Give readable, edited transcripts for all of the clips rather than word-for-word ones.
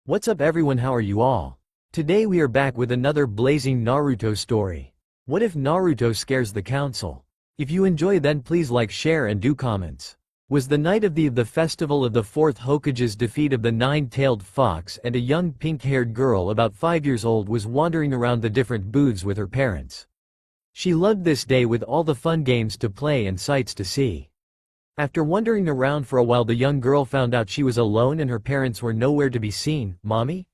What's up everyone, how are you all? Today we are back with another blazing Naruto story. What if Naruto scares the council? If you enjoy then please like, share and do comments. Was the night of the festival of the fourth Hokage's defeat of the nine-tailed fox, and a young pink-haired girl about 5 years old was wandering around the different booths with her parents. She loved this day with all the fun games to play and sights to see. After wandering around for a while, the young girl found out she was alone and her parents were nowhere to be seen. "Mommy?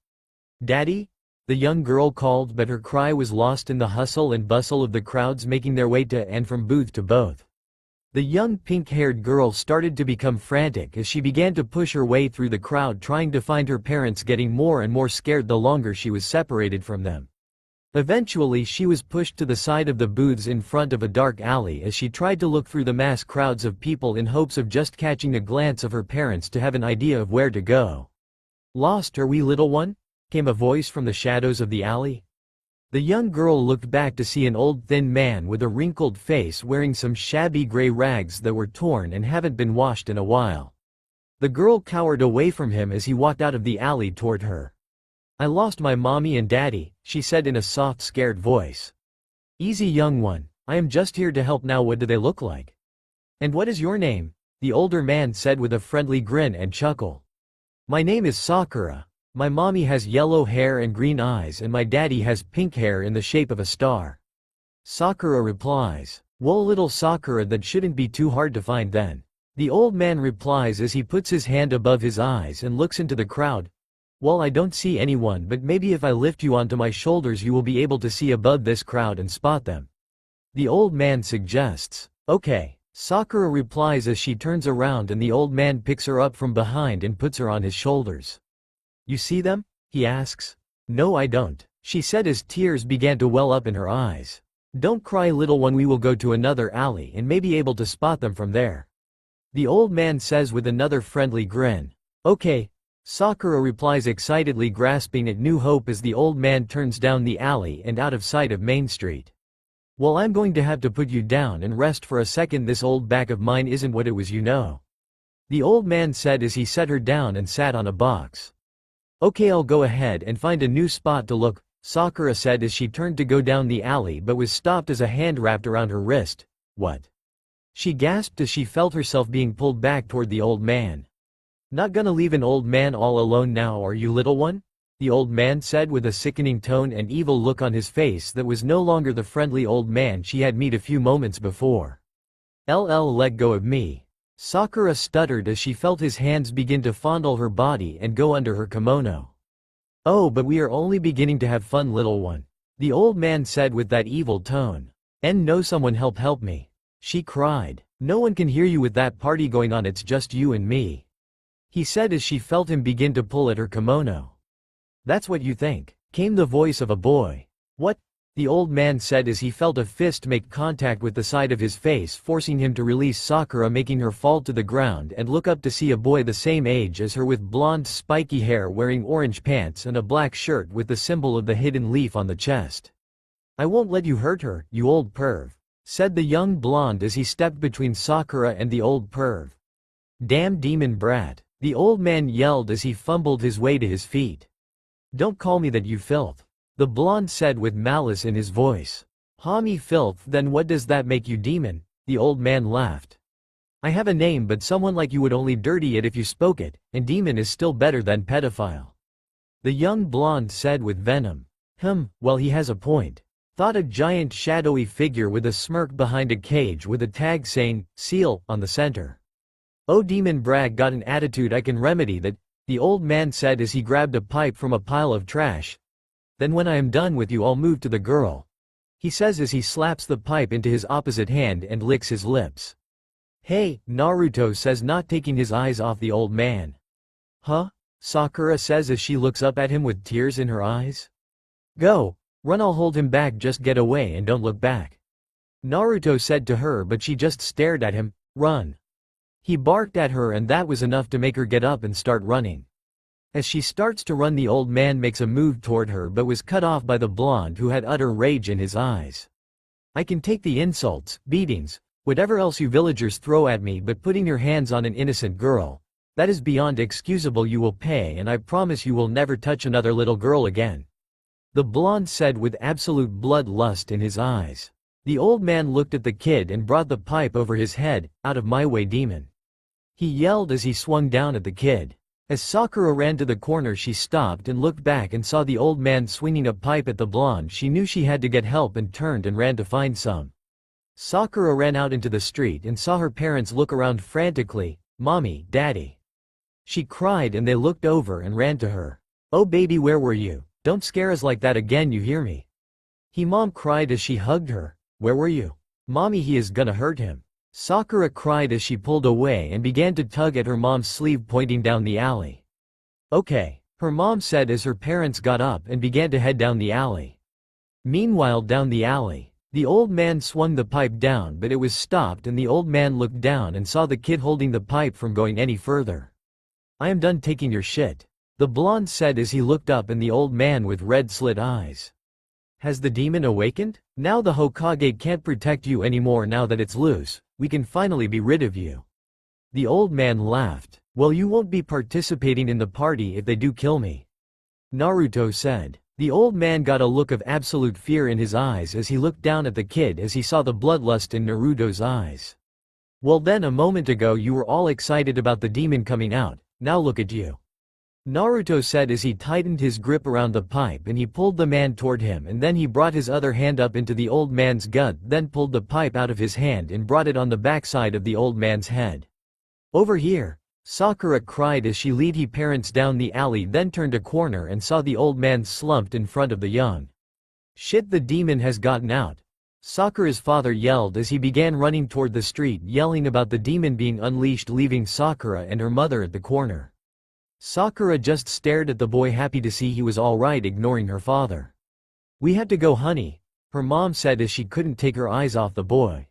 Daddy?" the young girl called, but her cry was lost in the hustle and bustle of the crowds making their way to and from booth to booth. The young pink-haired girl started to become frantic as she began to push her way through the crowd, trying to find her parents, getting more and more scared the longer she was separated from them. Eventually she was pushed to the side of the booths in front of a dark alley as she tried to look through the mass crowds of people in hopes of just catching a glance of her parents to have an idea of where to go. "Lost, are we, little one?" came a voice from the shadows of the alley. The young girl looked back to see an old thin man with a wrinkled face wearing some shabby gray rags that were torn and haven't been washed in a while. The girl cowered away from him as he walked out of the alley toward her. "I lost my mommy and daddy," she said in a soft, scared voice. "Easy, young one, I am just here to help. Now what do they look like? And what is your name?" the older man said with a friendly grin and chuckle. "My name is Sakura. My mommy has yellow hair and green eyes and my daddy has pink hair in the shape of a star." Sakura replies. "Well, little Sakura, that shouldn't be too hard to find then." The old man replies as he puts his hand above his eyes and looks into the crowd. "Well, I don't see anyone, but maybe if I lift you onto my shoulders you will be able to see above this crowd and spot them," the old man suggests. "Okay," Sakura replies as she turns around and the old man picks her up from behind and puts her on his shoulders. "You see them?" he asks. "No, I don't," she said as tears began to well up in her eyes. "Don't cry, little one, we will go to another alley and may be able to spot them from there," the old man says with another friendly grin. "Okay," Sakura replies, excitedly grasping at new hope as the old man turns down the alley and out of sight of Main Street. "Well, I'm going to have to put you down and rest for a second. This old back of mine isn't what it was, you know," the old man said as he set her down and sat on a box. "Okay, I'll go ahead and find a new spot to look," Sakura said as she turned to go down the alley but was stopped as a hand wrapped around her wrist. "What?" she gasped as she felt herself being pulled back toward the old man. "Not gonna leave an old man all alone now, are you, little one?" the old man said with a sickening tone and evil look on his face that was no longer the friendly old man she had met a few moments before. Let go of me," Sakura stuttered as she felt his hands begin to fondle her body and go under her kimono. "Oh, but we are only beginning to have fun, little one," the old man said with that evil tone. "No, someone help me," she cried. "No one can hear you with that party going on, it's just you and me," he said as she felt him begin to pull at her kimono. "That's what you think," came the voice of a boy. "What?" the old man said as he felt a fist make contact with the side of his face, forcing him to release Sakura, making her fall to the ground and look up to see a boy the same age as her with blonde spiky hair, wearing orange pants and a black shirt with the symbol of the hidden leaf on the chest. "I won't let you hurt her, you old perv," said the young blonde as he stepped between Sakura and the old perv. "Damn demon brat," the old man yelled as he fumbled his way to his feet. "Don't call me that, you filth," the blonde said with malice in his voice. "Me filth, then what does that make you, demon?" the old man laughed. "I have a name, but someone like you would only dirty it if you spoke it, and demon is still better than pedophile," the young blonde said with venom. Well, he has a point," thought a giant shadowy figure with a smirk behind a cage with a tag saying, "Seal," on the center. "Oh, demon brag got an attitude, I can remedy that," the old man said as he grabbed a pipe from a pile of trash. "Then when I am done with you I'll move to the girl," he says as he slaps the pipe into his opposite hand and licks his lips. "Hey," Naruto says, not taking his eyes off the old man. "Huh?" Sakura says as she looks up at him with tears in her eyes. "Go. Run, I'll hold him back, just get away and don't look back," Naruto said to her, but she just stared at him. "Run." He barked at her and that was enough to make her get up and start running. As she starts to run, the old man makes a move toward her but was cut off by the blonde, who had utter rage in his eyes. "I can take the insults, beatings, whatever else you villagers throw at me, but putting your hands on an innocent girl, That is beyond excusable. You will pay, and I promise you will never touch another little girl again," the blonde said with absolute bloodlust in his eyes. The old man looked at the kid and brought the pipe over his head. "Out of my way, demon," he yelled as he swung down at the kid. As Sakura ran to the corner, she stopped and looked back and saw the old man swinging a pipe at the blonde. She knew she had to get help and turned and ran to find some. Sakura ran out into the street and saw her parents look around frantically. "Mommy, Daddy," she cried, and they looked over and ran to her. "Oh baby, where were you? Don't scare us like that again, you hear me?" Mom cried as she hugged her. "Where were you? Mommy, he is gonna hurt him," Sakura cried as she pulled away and began to tug at her mom's sleeve, pointing down the alley. "Okay," her mom said as her parents got up and began to head down the alley. Meanwhile, down the alley, the old man swung the pipe down, but it was stopped, and the old man looked down and saw the kid holding the pipe from going any further. "I am done taking your shit," the blonde said as he looked up at the old man with red slit eyes. "Has the demon awakened? Now the Hokage can't protect you anymore. Now that it's loose, we can finally be rid of you." The old man laughed. "Well, you won't be participating in the party if they do kill me," Naruto said. The old man got a look of absolute fear in his eyes as he looked down at the kid as he saw the bloodlust in Naruto's eyes. "Well then, a moment ago you were all excited about the demon coming out, now look at you," Naruto said as he tightened his grip around the pipe and he pulled the man toward him, and then he brought his other hand up into the old man's gut, then pulled the pipe out of his hand and brought it on the backside of the old man's head. "Over here," Sakura cried as she led her parents down the alley, then turned a corner and saw the old man slumped in front of the young. "Shit, the demon has gotten out," Sakura's father yelled as he began running toward the street, yelling about the demon being unleashed, leaving Sakura and her mother at the corner. Sakura just stared at the boy, happy to see he was alright, ignoring her father. "We had to go, honey," her mom said as she couldn't take her eyes off the boy.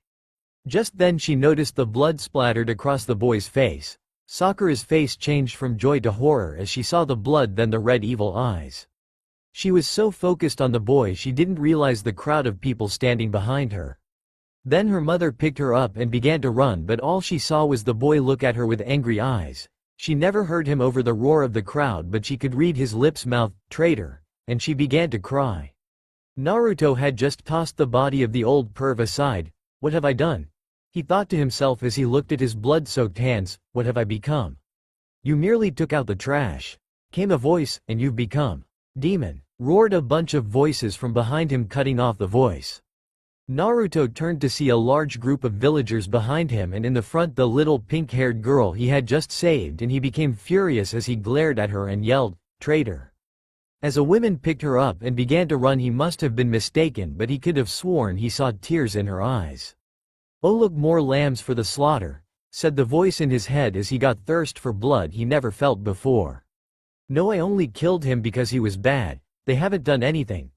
Just then she noticed the blood splattered across the boy's face. Sakura's face changed from joy to horror as she saw the blood, then the red evil eyes. She was so focused on the boy she didn't realize the crowd of people standing behind her. Then her mother picked her up and began to run, but all she saw was the boy look at her with angry eyes. She never heard him over the roar of the crowd, but she could read his lips mouth, "Traitor," and she began to cry. Naruto had just tossed the body of the old perv aside. "What have I done?" he thought to himself as he looked at his blood-soaked hands. "What have I become?" "You merely took out the trash," came a voice, "and you've become demon," roared a bunch of voices from behind him, cutting off the voice. Naruto turned to see a large group of villagers behind him, and in the front the little pink-haired girl he had just saved, and he became furious as he glared at her and yelled, "Traitor." As a woman picked her up and began to run, he must have been mistaken, but he could have sworn he saw tears in her eyes. "Oh look, more lambs for the slaughter," said the voice in his head as he got thirst for blood he never felt before. "No, I only killed him because he was bad. They haven't done anything,"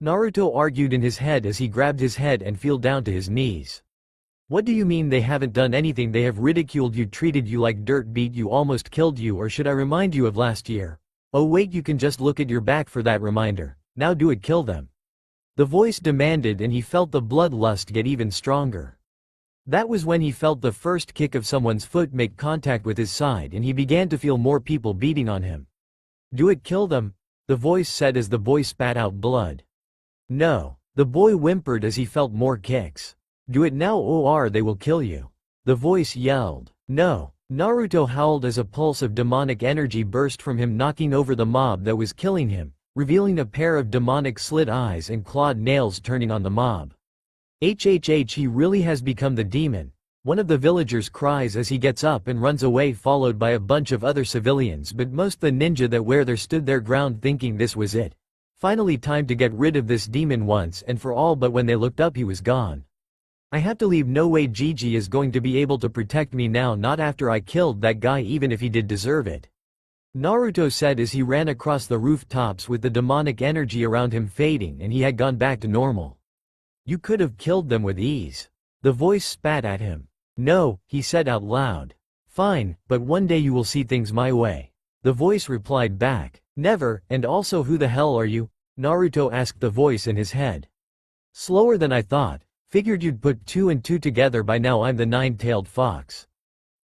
Naruto argued in his head as he grabbed his head and fell down to his knees. "What do you mean they haven't done anything? They have ridiculed you, treated you like dirt, beat you, almost killed you, or should I remind you of last year? Oh wait, you can just look at your back for that reminder. Now do it, kill them," the voice demanded, and he felt the bloodlust get even stronger. That was when he felt the first kick of someone's foot make contact with his side, and he began to feel more people beating on him. "Do it, kill them," the voice said as the boy spat out blood. "No," the boy whimpered as he felt more kicks. "Do it now or they will kill you," the voice yelled. "No," Naruto howled as a pulse of demonic energy burst from him, knocking over the mob that was killing him, revealing a pair of demonic slit eyes and clawed nails turning on the mob. "HHH, he really has become the demon," one of the villagers cries as he gets up and runs away, followed by a bunch of other civilians, but most the ninja that were there stood their ground, thinking this was it. Finally, time to get rid of this demon once and for all, but when they looked up he was gone. "I have to leave, no way Gigi is going to be able to protect me now, not after I killed that guy, even if he did deserve it," Naruto said as he ran across the rooftops with the demonic energy around him fading and he had gone back to normal. "You could have killed them with ease," the voice spat at him. "No," he said out loud. "Fine, but one day you will see things my way," the voice replied back. "Never, and also who the hell are you?" Naruto asked the voice in his head. "Slower than I thought. Figured you'd put two and two together by now. I'm the nine-tailed fox,"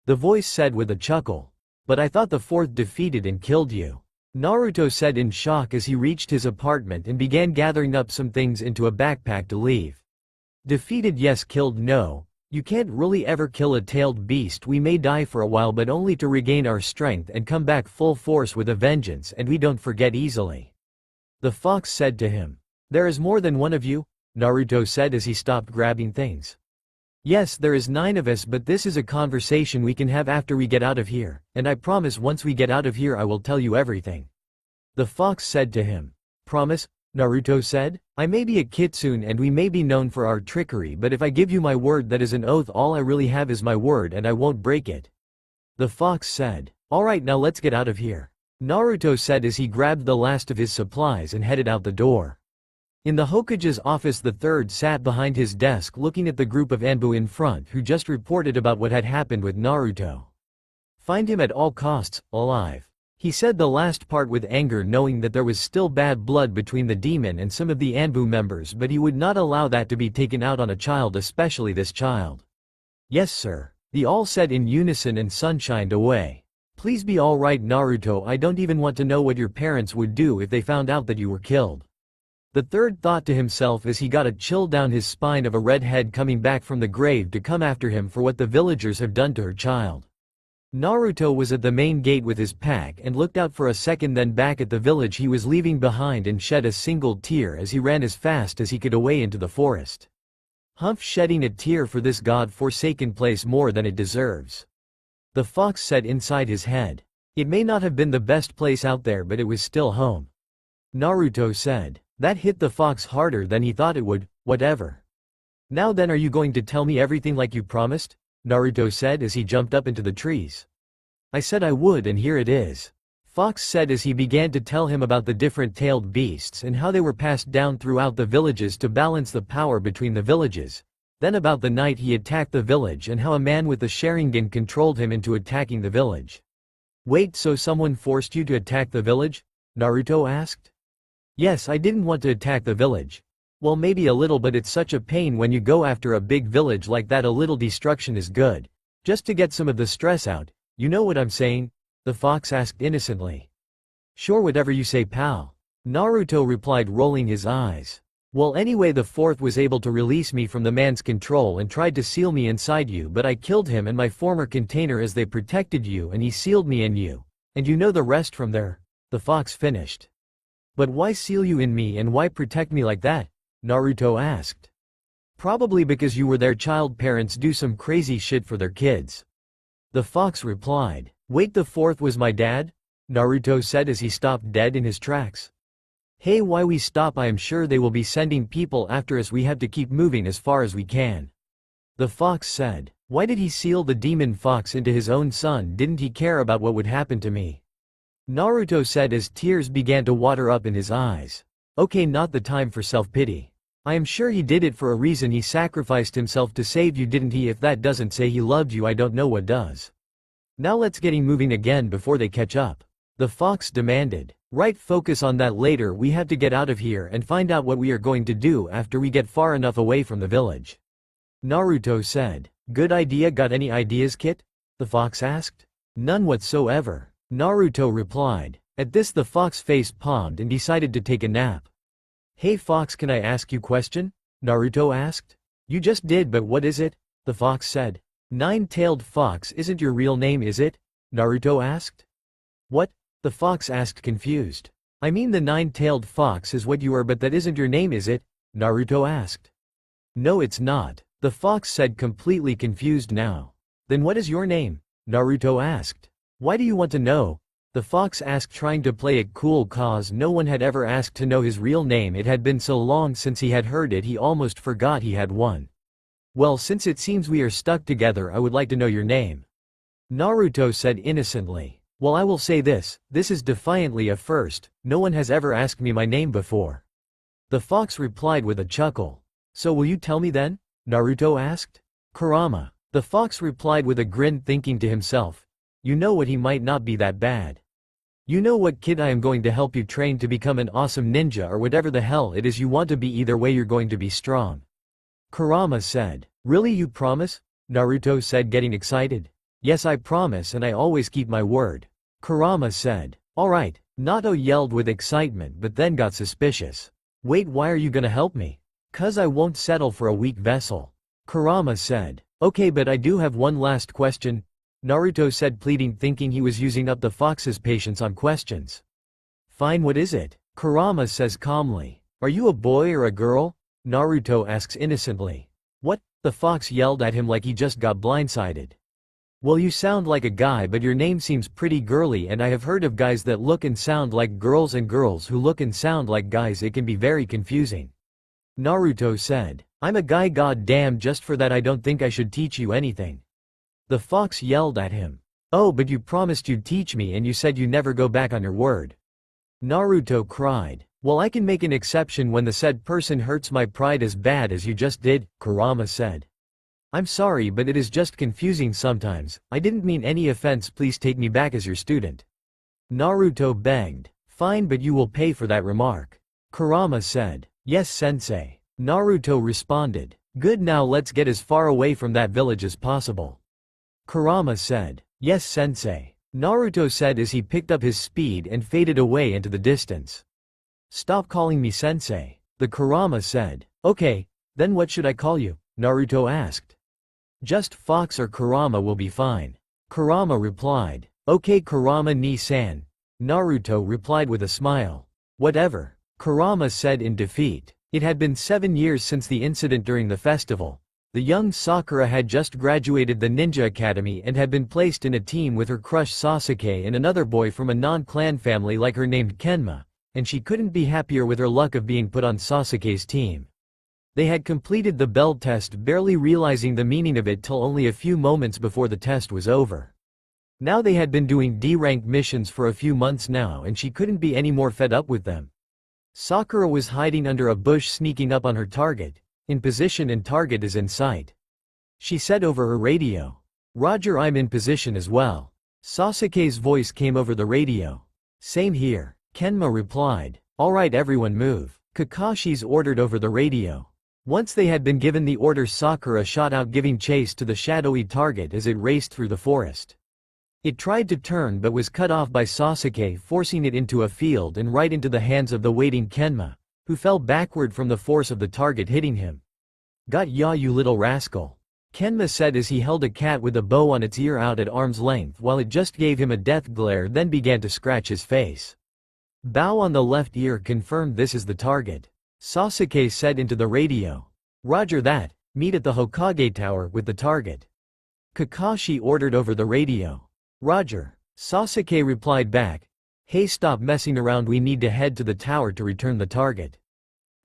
the voice said with a chuckle. But I thought the fourth defeated and killed you. Naruto said in shock as he reached his apartment and began gathering up some things into a backpack to leave. Defeated yes, killed no. You can't really ever kill a tailed beast. We may die for a while but only to regain our strength and come back full force with a vengeance, and we don't forget easily. The fox said to him. There is more than one of you? Naruto said as he stopped grabbing things. Yes, there is 9 of us, but this is a conversation we can have after we get out of here, and I promise once we get out of here I will tell you everything. The fox said to him. Promise? Naruto said. I may be a kitsune and we may be known for our trickery, but if I give you my word that is an oath, all I really have is my word and I won't break it. The fox said. Alright, now let's get out of here. Naruto said as he grabbed the last of his supplies and headed out the door. In the Hokage's office, the third sat behind his desk looking at the group of Anbu in front who just reported about what had happened with Naruto. Find him at all costs, alive. He said the last part with anger, knowing that there was still bad blood between the demon and some of the Anbu members, but he would not allow that to be taken out on a child, especially this child. Yes sir, they all said in unison and sunshined away. Please be alright Naruto, I don't even want to know what your parents would do if they found out that you were killed. The third thought to himself as he got a chill down his spine of a redhead coming back from the grave to come after him for what the villagers have done to her child. Naruto was at the main gate with his pack and looked out for a second, then back at the village he was leaving behind, and shed a single tear as he ran as fast as he could away into the forest. Humph, shedding a tear for this god-forsaken place more than it deserves. The fox said inside his head. It may not have been the best place out there, but it was still home. Naruto said. That hit the fox harder than he thought it would. Whatever. Now then, are you going to tell me everything like you promised? Naruto said as he jumped up into the trees. I said I would, and here it is. Fox said as he began to tell him about the different tailed beasts and how they were passed down throughout the villages to balance the power between the villages. Then about the night he attacked the village and how a man with the Sharingan controlled him into attacking the village. Wait, so someone forced you to attack the village? Naruto asked. Yes, I didn't want to attack the village. Well, maybe a little, but it's such a pain when you go after a big village like that. A little destruction is good. Just to get some of the stress out, you know what I'm saying? The fox asked innocently. Sure, whatever you say, pal. Naruto replied, rolling his eyes. Well, anyway, the fourth was able to release me from the man's control and tried to seal me inside you, but I killed him and my former container as they protected you, and he sealed me in you. And you know the rest from there. The fox finished. But why seal you in me and why protect me like that? Naruto asked. Probably because you were their child. Parents do some crazy shit for their kids. The fox replied. Wait, the fourth was my dad? Naruto said as he stopped dead in his tracks. Hey, why we stop? I am sure they will be sending people after us. We have to keep moving as far as we can. The fox said. Why did he seal the demon fox into his own son? Didn't he care about what would happen to me? Naruto said as tears began to water up in his eyes. Okay, not the time for self-pity. I am sure he did it for a reason. He sacrificed himself to save you, didn't he? If that doesn't say he loved you, I don't know what does. Now let's get moving again before they catch up. The fox demanded. Right, focus on that later. We have to get out of here and find out what we are going to do after we get far enough away from the village. Naruto said. Good idea. Got any ideas, Kit? The fox asked. None whatsoever. Naruto replied. At this, the fox face palmed and decided to take a nap. Hey fox, can I ask you question? Naruto asked. You just did, but what is it? The fox said. Nine-tailed fox isn't your real name, is it? Naruto asked. What? The fox asked, confused. I mean, the nine-tailed fox is what you are, but that isn't your name, is it? Naruto asked. No, it's not. The fox said, completely confused now. Then what is your name? Naruto asked. Why do you want to know? The fox asked, trying to play it cool cause no one had ever asked to know his real name. It had been so long since he had heard it he almost forgot he had one. Well, since it seems we are stuck together, I would like to know your name. Naruto said innocently. Well, I will say this is defiantly a first. No one has ever asked me my name before. The fox replied with a chuckle. So will you tell me then? Naruto asked. Kurama. The fox replied with a grin, thinking to himself. You know what, he might not be that bad. You know what, kid, I am going to help you train to become an awesome ninja or whatever the hell it is you want to be. Either way, you're going to be strong. Kurama said. Really, you promise? Naruto said, getting excited. Yes, I promise, and I always keep my word, Kurama said. Alright, Nato yelled with excitement but then got suspicious. Wait, why are you gonna help me? 'Cause I won't settle for a weak vessel, Kurama said. Okay, but I do have one last question, Naruto said, pleading, thinking he was using up the fox's patience on questions. Fine, what is it? Kurama says calmly. Are you a boy or a girl? Naruto asks innocently. What? The fox yelled at him like he just got blindsided. Well, you sound like a guy, but your name seems pretty girly, and I have heard of guys that look and sound like girls and girls who look and sound like guys. It can be very confusing, Naruto said. I'm a guy, god damn, just for that I don't think I should teach you anything. The fox yelled at him. Oh, but you promised you'd teach me and you said you never go back on your word, Naruto cried. Well, I can make an exception when the said person hurts my pride as bad as you just did, Kurama said. I'm sorry, but it is just confusing sometimes. I didn't mean any offense, please take me back as your student, Naruto begged. Fine, but you will pay for that remark, Kurama said. Yes, sensei, Naruto responded. Good, now let's get as far away from that village as possible, Kurama said. Yes, sensei, Naruto said as he picked up his speed and faded away into the distance. Stop calling me sensei, the Kurama said. Okay, then what should I call you? Naruto asked. Just Fox or Kurama will be fine, Kurama replied. Okay, Kurama ni-san, Naruto replied with a smile. Whatever, Kurama said in defeat. It had been 7 years since the incident during the festival. The young Sakura had just graduated the ninja academy and had been placed in a team with her crush Sasuke and another boy from a non-clan family like her named Kenma, and she couldn't be happier with her luck of being put on Sasuke's team. They had completed the bell test, barely realizing the meaning of it till only a few moments before the test was over. Now they had been doing D-rank missions for a few months now, and she couldn't be any more fed up with them. Sakura was hiding under a bush, sneaking up on her target. In position and target is in sight, she said over her radio. Roger, I'm in position as well. Sasuke's voice came over the radio. Same here, Kenma replied. Alright, everyone move, Kakashi's ordered over the radio. Once they had been given the order, Sakura shot out, giving chase to the shadowy target as it raced through the forest. It tried to turn but was cut off by Sasuke, forcing it into a field and right into the hands of the waiting Kenma, who fell backward from the force of the target hitting him. Got ya, you little rascal, Kenma said as he held a cat with a bow on its ear out at arm's length while it just gave him a death glare, then began to scratch his face. Bow on the left ear confirmed this is the target, Sasuke said into the radio. Roger that, meet at the Hokage Tower with the target, Kakashi ordered over the radio. Roger, Sasuke replied back. Hey, stop messing around, we need to head to the tower to return the target.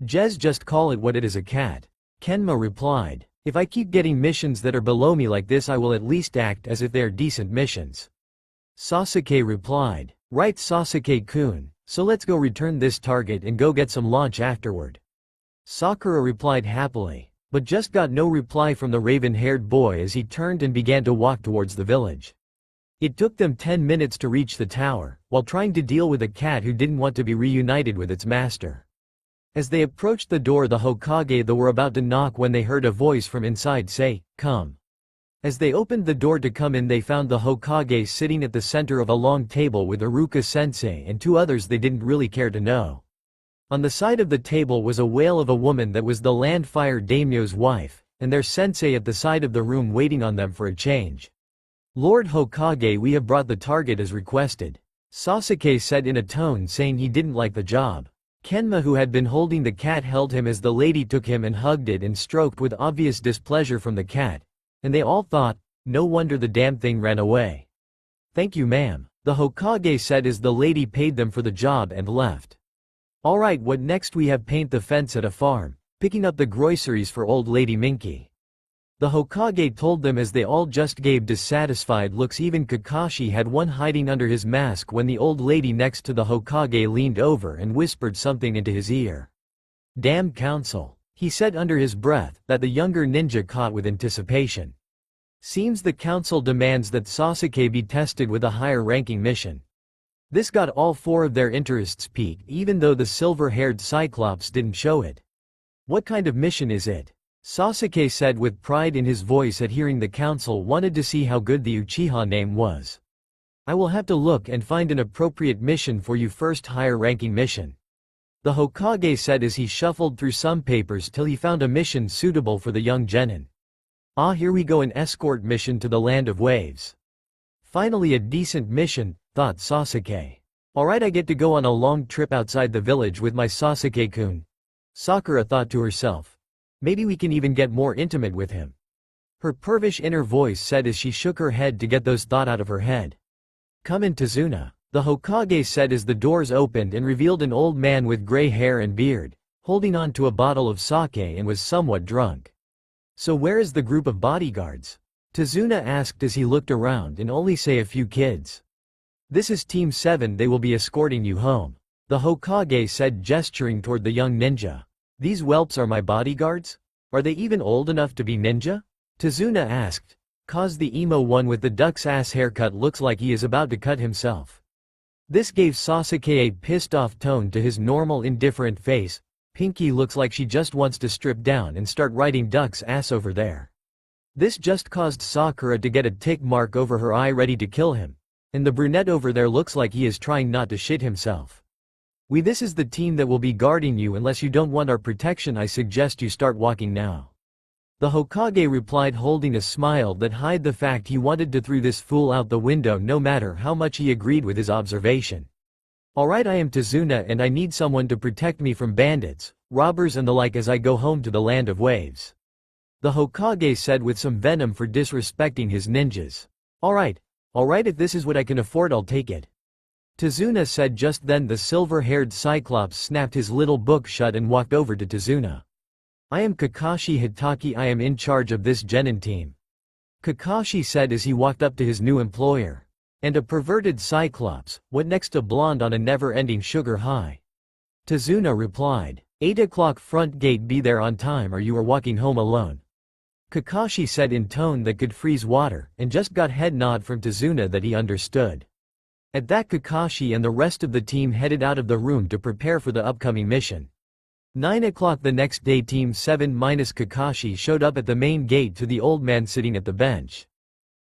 Just call it what it is, a cat, Kenma replied. If I keep getting missions that are below me like this, I will at least act as if they are decent missions, Sasuke replied. Right, Sasuke-kun, so let's go return this target and go get some lunch afterward, Sakura replied happily, but just got no reply from the raven-haired boy as he turned and began to walk towards the village. It took them 10 minutes to reach the tower, while trying to deal with a cat who didn't want to be reunited with its master. As they approached the door, the Hokage were about to knock when they heard a voice from inside say, "Come." As they opened the door to come in, they found the Hokage sitting at the center of a long table with Iruka-sensei and 2 others they didn't really care to know. On the side of the table was a wail of a woman that was the Landfire Daimyo's wife, and their sensei at the side of the room waiting on them for a change. Lord Hokage, we have brought the target as requested, Sasuke said in a tone saying he didn't like the job. Kenma, who had been holding the cat, held him as the lady took him and hugged it and stroked with obvious displeasure from the cat, and they all thought, no wonder the damn thing ran away. Thank you, ma'am, the Hokage said as the lady paid them for the job and left. Alright, what next? We have paint the fence at a farm, picking up the groceries for old lady Minky, the Hokage told them as they all just gave dissatisfied looks. Even Kakashi had one hiding under his mask when the old lady next to the Hokage leaned over and whispered something into his ear. Damn council, he said under his breath, that the younger ninja caught with anticipation. Seems the council demands that Sasuke be tested with a higher-ranking mission. This got all 4 of their interests piqued, even though the silver-haired Cyclops didn't show it. What kind of mission is it? Sasuke said with pride in his voice at hearing the council wanted to see how good the Uchiha name was. I will have to look and find an appropriate mission for you, first higher ranking mission. The Hokage said as he shuffled through some papers till he found a mission suitable for the young genin. Ah, here we go, an escort mission to the Land of Waves. Finally a decent mission, thought Sasuke. Alright, I get to go on a long trip outside the village with my Sasuke-kun. Sakura thought to herself. Maybe we can even get more intimate with him. Her pervish inner voice said as she shook her head to get those thoughts out of her head. Come in, Tazuna. The Hokage said as the doors opened and revealed an old man with gray hair and beard, holding on to a bottle of sake and was somewhat drunk. So where is the group of bodyguards? Tazuna asked as he looked around and only saw a few kids. This is Team 7, they will be escorting you home. The Hokage said, gesturing toward the young ninja. These whelps are my bodyguards? Are they even old enough to be ninja? Tazuna asked. Cause the emo one with the duck's ass haircut looks like he is about to cut himself. This gave Sasuke a pissed off tone to his normal indifferent face. Pinky looks like she just wants to strip down and start riding duck's ass over there. This just caused Sakura to get a tick mark over her eye ready to kill him. And the brunette over there looks like he is trying not to shit himself. This is the team that will be guarding you. Unless you don't want our protection, I suggest you start walking now. The Hokage replied, holding a smile that hid the fact he wanted to throw this fool out the window no matter how much he agreed with his observation. Alright, I am Tazuna and I need someone to protect me from bandits, robbers and the like as I go home to the Land of Waves. The Hokage said with some venom for disrespecting his ninjas. Alright, if this is what I can afford, I'll take it. Tazuna said. Just then the silver-haired Cyclops snapped his little book shut and walked over to Tazuna. I am Kakashi Hitaki, I am in charge of this genin team. Kakashi said as he walked up to his new employer. And a perverted Cyclops, what next, a blonde on a never-ending sugar high? Tazuna replied. 8 o'clock, front gate, be there on time or you are walking home alone. Kakashi said in tone that could freeze water, and just got head nod from Tazuna that he understood. At that, Kakashi and the rest of the team headed out of the room to prepare for the upcoming mission. 9 o'clock the next day, Team 7 minus Kakashi showed up at the main gate to the old man sitting at the bench.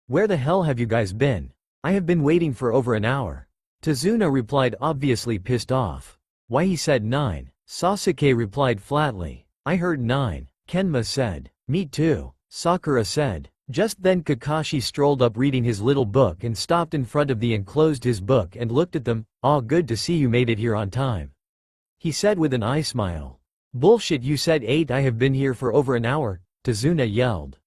Where the hell have you guys been? I have been waiting for over an hour. Tazuna replied, obviously pissed off. Why, he said 9. Sasuke replied flatly. I heard 9. Kenma said. Me too. Sakura said. Just then Kakashi strolled up reading his little book and stopped in front of the enclosed his book and looked at them. "Ah, good to see you made it here on time," he said with an eye smile. "Bullshit, you said 8, I have been here for over an hour," Tazuna yelled.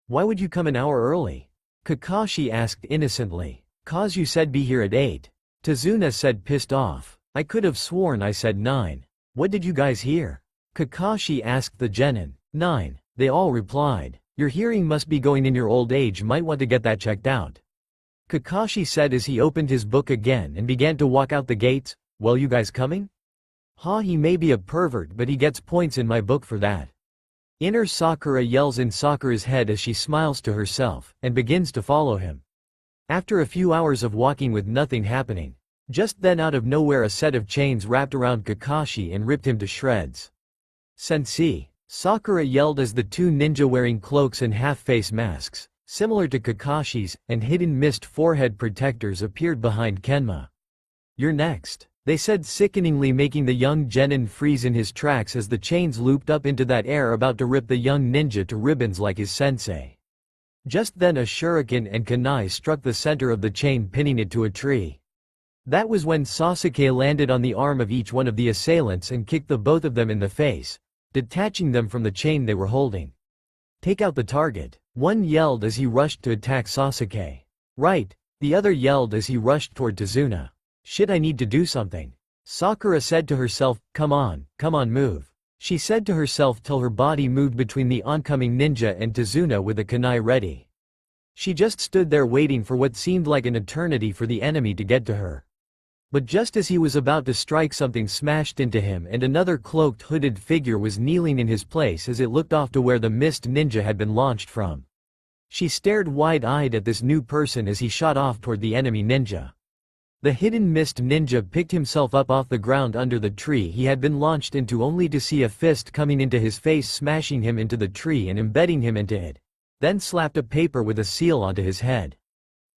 "Why would you come an hour early?" Kakashi asked innocently. "'Cause you said be here at 8. Tazuna said pissed off. "I could have sworn I said 9. What did you guys hear?" Kakashi asked the genin. 9. They all replied. "Your hearing must be going in your old age, might want to get that checked out," Kakashi said as he opened his book again and began to walk out the gates. "Well, you guys coming?" "Ha, he may be a pervert but he gets points in my book for that." Inner Sakura yells in Sakura's head as she smiles to herself, and begins to follow him. After a few hours of walking with nothing happening, just then out of nowhere a set of chains wrapped around Kakashi and ripped him to shreds. "Sensei!" Sakura yelled as the two ninja wearing cloaks and half-face masks, similar to Kakashi's, and hidden mist forehead protectors appeared behind Kenma. "You're next," they said sickeningly, making the young genin freeze in his tracks as the chains looped up into that air, about to rip the young ninja to ribbons like his sensei. Just then a shuriken and kunai struck the center of the chain, pinning it to a tree. That was when Sasuke landed on the arm of each one of the assailants and kicked the both of them in the face, detaching them from the chain they were holding. "Take out the target," one yelled as he rushed to attack Sasuke. "Right," the other yelled as he rushed toward Tazuna. "Shit, I need to do something," Sakura said to herself. Come on, move," she said to herself till her body moved between the oncoming ninja and Tazuna with the kunai ready. She just stood there waiting for what seemed like an eternity for the enemy to get to her. But just as he was about to strike, something smashed into him and another cloaked, hooded figure was kneeling in his place as it looked off to where the mist ninja had been launched from. She stared wide-eyed at this new person as he shot off toward the enemy ninja. The hidden mist ninja picked himself up off the ground under the tree he had been launched into, only to see a fist coming into his face, smashing him into the tree and embedding him into it. Then slapped a paper with a seal onto his head.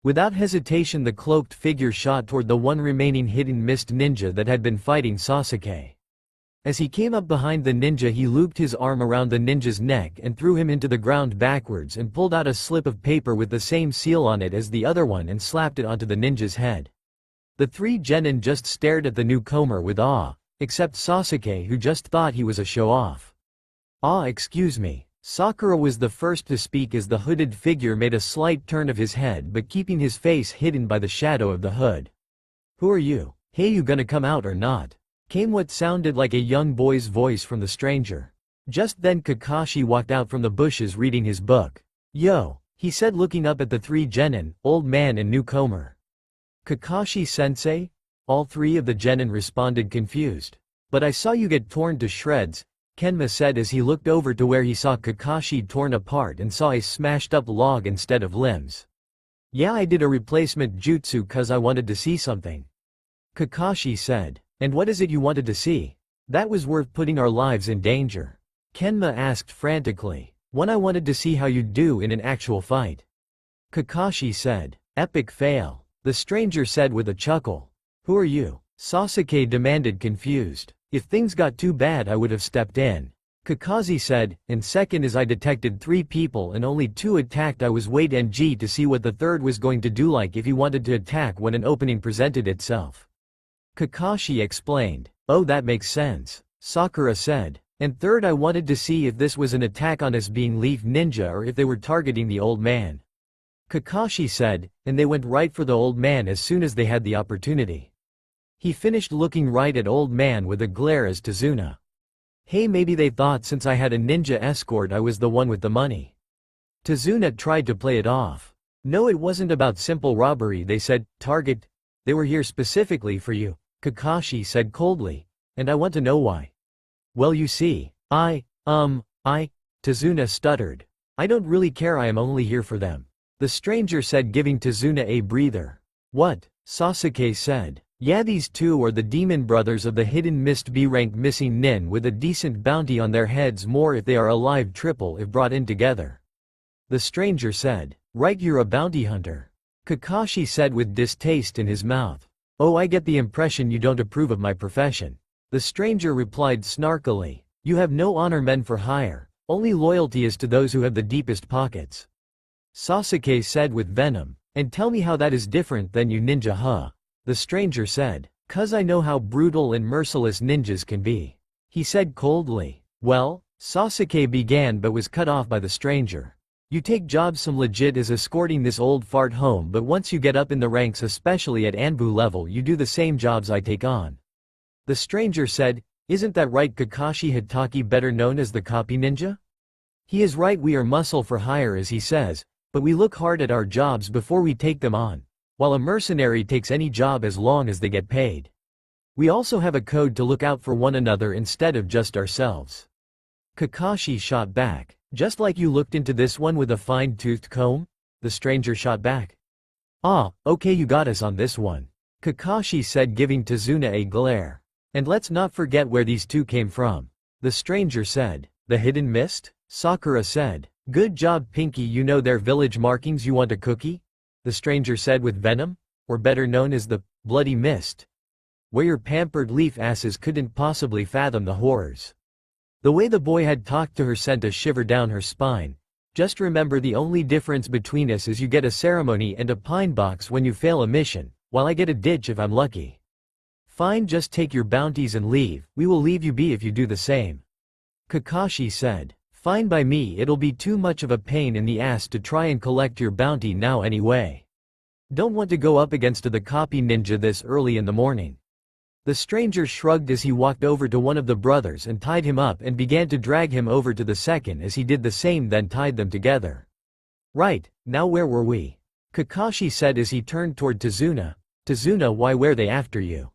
Without hesitation, the cloaked figure shot toward the one remaining hidden mist ninja that had been fighting Sasuke. As he came up behind the ninja, he looped his arm around the ninja's neck and threw him into the ground backwards, and pulled out a slip of paper with the same seal on it as the other one and slapped it onto the ninja's head. The three genin just stared at the newcomer with awe, except Sasuke, who just thought he was a show-off. Excuse me." Sakura was the first to speak as the hooded figure made a slight turn of his head, but keeping his face hidden by the shadow of the hood. "Who are you? Hey, you gonna come out or not?" came what sounded like a young boy's voice from the stranger. Just then Kakashi walked out from the bushes reading his book. "Yo," he said, looking up at the three genin, old man and newcomer. "Kakashi-sensei?" All three of the genin responded confused. "But I saw you get torn to shreds," Kenma said as he looked over to where he saw Kakashi torn apart and saw a smashed-up log instead of limbs. "Yeah, I did a replacement jutsu cause I wanted to see something," Kakashi said. "And what is it you wanted to see? That was worth putting our lives in danger?" Kenma asked frantically. "One, I wanted to see how you'd do in an actual fight," Kakashi said. "Epic fail," the stranger said with a chuckle. "Who are you?" Sasuke demanded, confused. "If things got too bad I would have stepped in," Kakashi said, "and second is I detected 3 people and only 2 attacked. I was waiting to see what the third was going to do, like if he wanted to attack when an opening presented itself," Kakashi explained. "Oh, that makes sense," Sakura said. "And third, I wanted to see if this was an attack on us being Leaf Ninja or if they were targeting the old man," Kakashi said, "and they went right for the old man as soon as they had the opportunity." He finished, looking right at old man with a glare as Tazuna. "Hey, maybe they thought since I had a ninja escort I was the one with the money." Tazuna tried to play it off. "No, it wasn't about simple robbery. They said, target. They were here specifically for you," Kakashi said coldly. "And I want to know why." "Well, you see, Tazuna stuttered. "I don't really care. I am only here for them," the stranger said, giving Tazuna a breather. "What?" Sasuke said. "Yeah, these 2 are the demon brothers of the hidden mist B-rank missing nin with a decent bounty on their heads, more if they are alive, triple if brought in together," the stranger said. "Right, you're a bounty hunter," Kakashi said with distaste in his mouth. "Oh, I get the impression you don't approve of my profession," the stranger replied snarkily. "You have no honor men for hire, only loyalty is to those who have the deepest pockets," Sasuke said with venom. "And tell me how that is different than you ninja, huh?" the stranger said. "'Cause I know how brutal and merciless ninjas can be," he said coldly. "Well," Sasuke began but was cut off by the stranger. "You take jobs some legit as escorting this old fart home, but once you get up in the ranks, especially at Anbu level, you do the same jobs I take on," the stranger said. "Isn't that right, Kakashi Hitaki, better known as the copy ninja?" "He is right. We are muscle for hire as he says, but we look hard at our jobs before we take them on, while a mercenary takes any job as long as they get paid. We also have a code to look out for one another instead of just ourselves," Kakashi shot back. "Just like you looked into this one with a fine-toothed comb?" the stranger shot back. Okay, you got us on this one," Kakashi said, giving Tazuna a glare. "And let's not forget where these 2 came from," the stranger said. "The hidden mist?" Sakura said. "Good job, Pinky. You know their village markings. You want a cookie?" the stranger said with venom. "Or better known as the bloody mist, where your pampered leaf asses couldn't possibly fathom the horrors." The way the boy had talked to her sent a shiver down her spine. "Just remember, the only difference between us is you get a ceremony and a pine box when you fail a mission, while I get a ditch if I'm lucky." "Fine, just take your bounties and leave. We will leave you be if you do the same," Kakashi said. "Fine by me. It'll be too much of a pain in the ass to try and collect your bounty now anyway. Don't want to go up against the copy ninja this early in the morning." The stranger shrugged as he walked over to one of the brothers and tied him up and began to drag him over to the second as he did the same, then tied them together. "Right, now where were we?" Kakashi said as he turned toward Tazuna. "Tazuna, why were they after you?"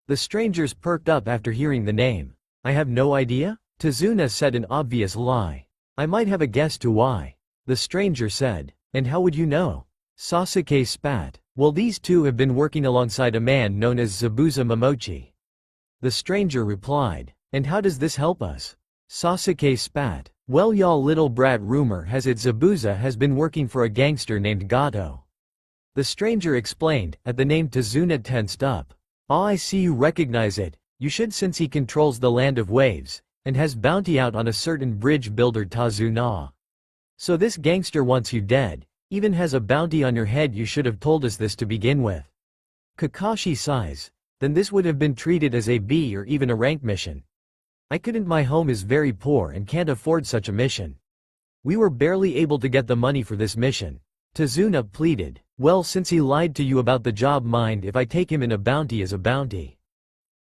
The strangers perked up after hearing the name. "I have no idea," Tazuna said, an obvious lie. "I might have a guess to why," the stranger said. "And how would you know?" Sasuke spat. Well, these two have been working alongside a man known as Zabuza Momochi. The stranger replied. And how does this help us? Sasuke spat. Well, y'all little brat, rumor has it Zabuza has been working for a gangster named Gato. The stranger explained. At the name, Tazuna tensed up. Ah, I see you recognize it. You should, since he controls the land of waves, and has bounty out on a certain bridge builder Tazuna. So this gangster wants you dead, even has a bounty on your head. You should have told us this to begin with. Kakashi sighs. Then this would have been treated as a B or even a rank mission. I couldn't, my home is very poor and can't afford such a mission. We were barely able to get the money for this mission. Tazuna pleaded. Well, since he lied to you about the job, mind if I take him in a bounty as a bounty?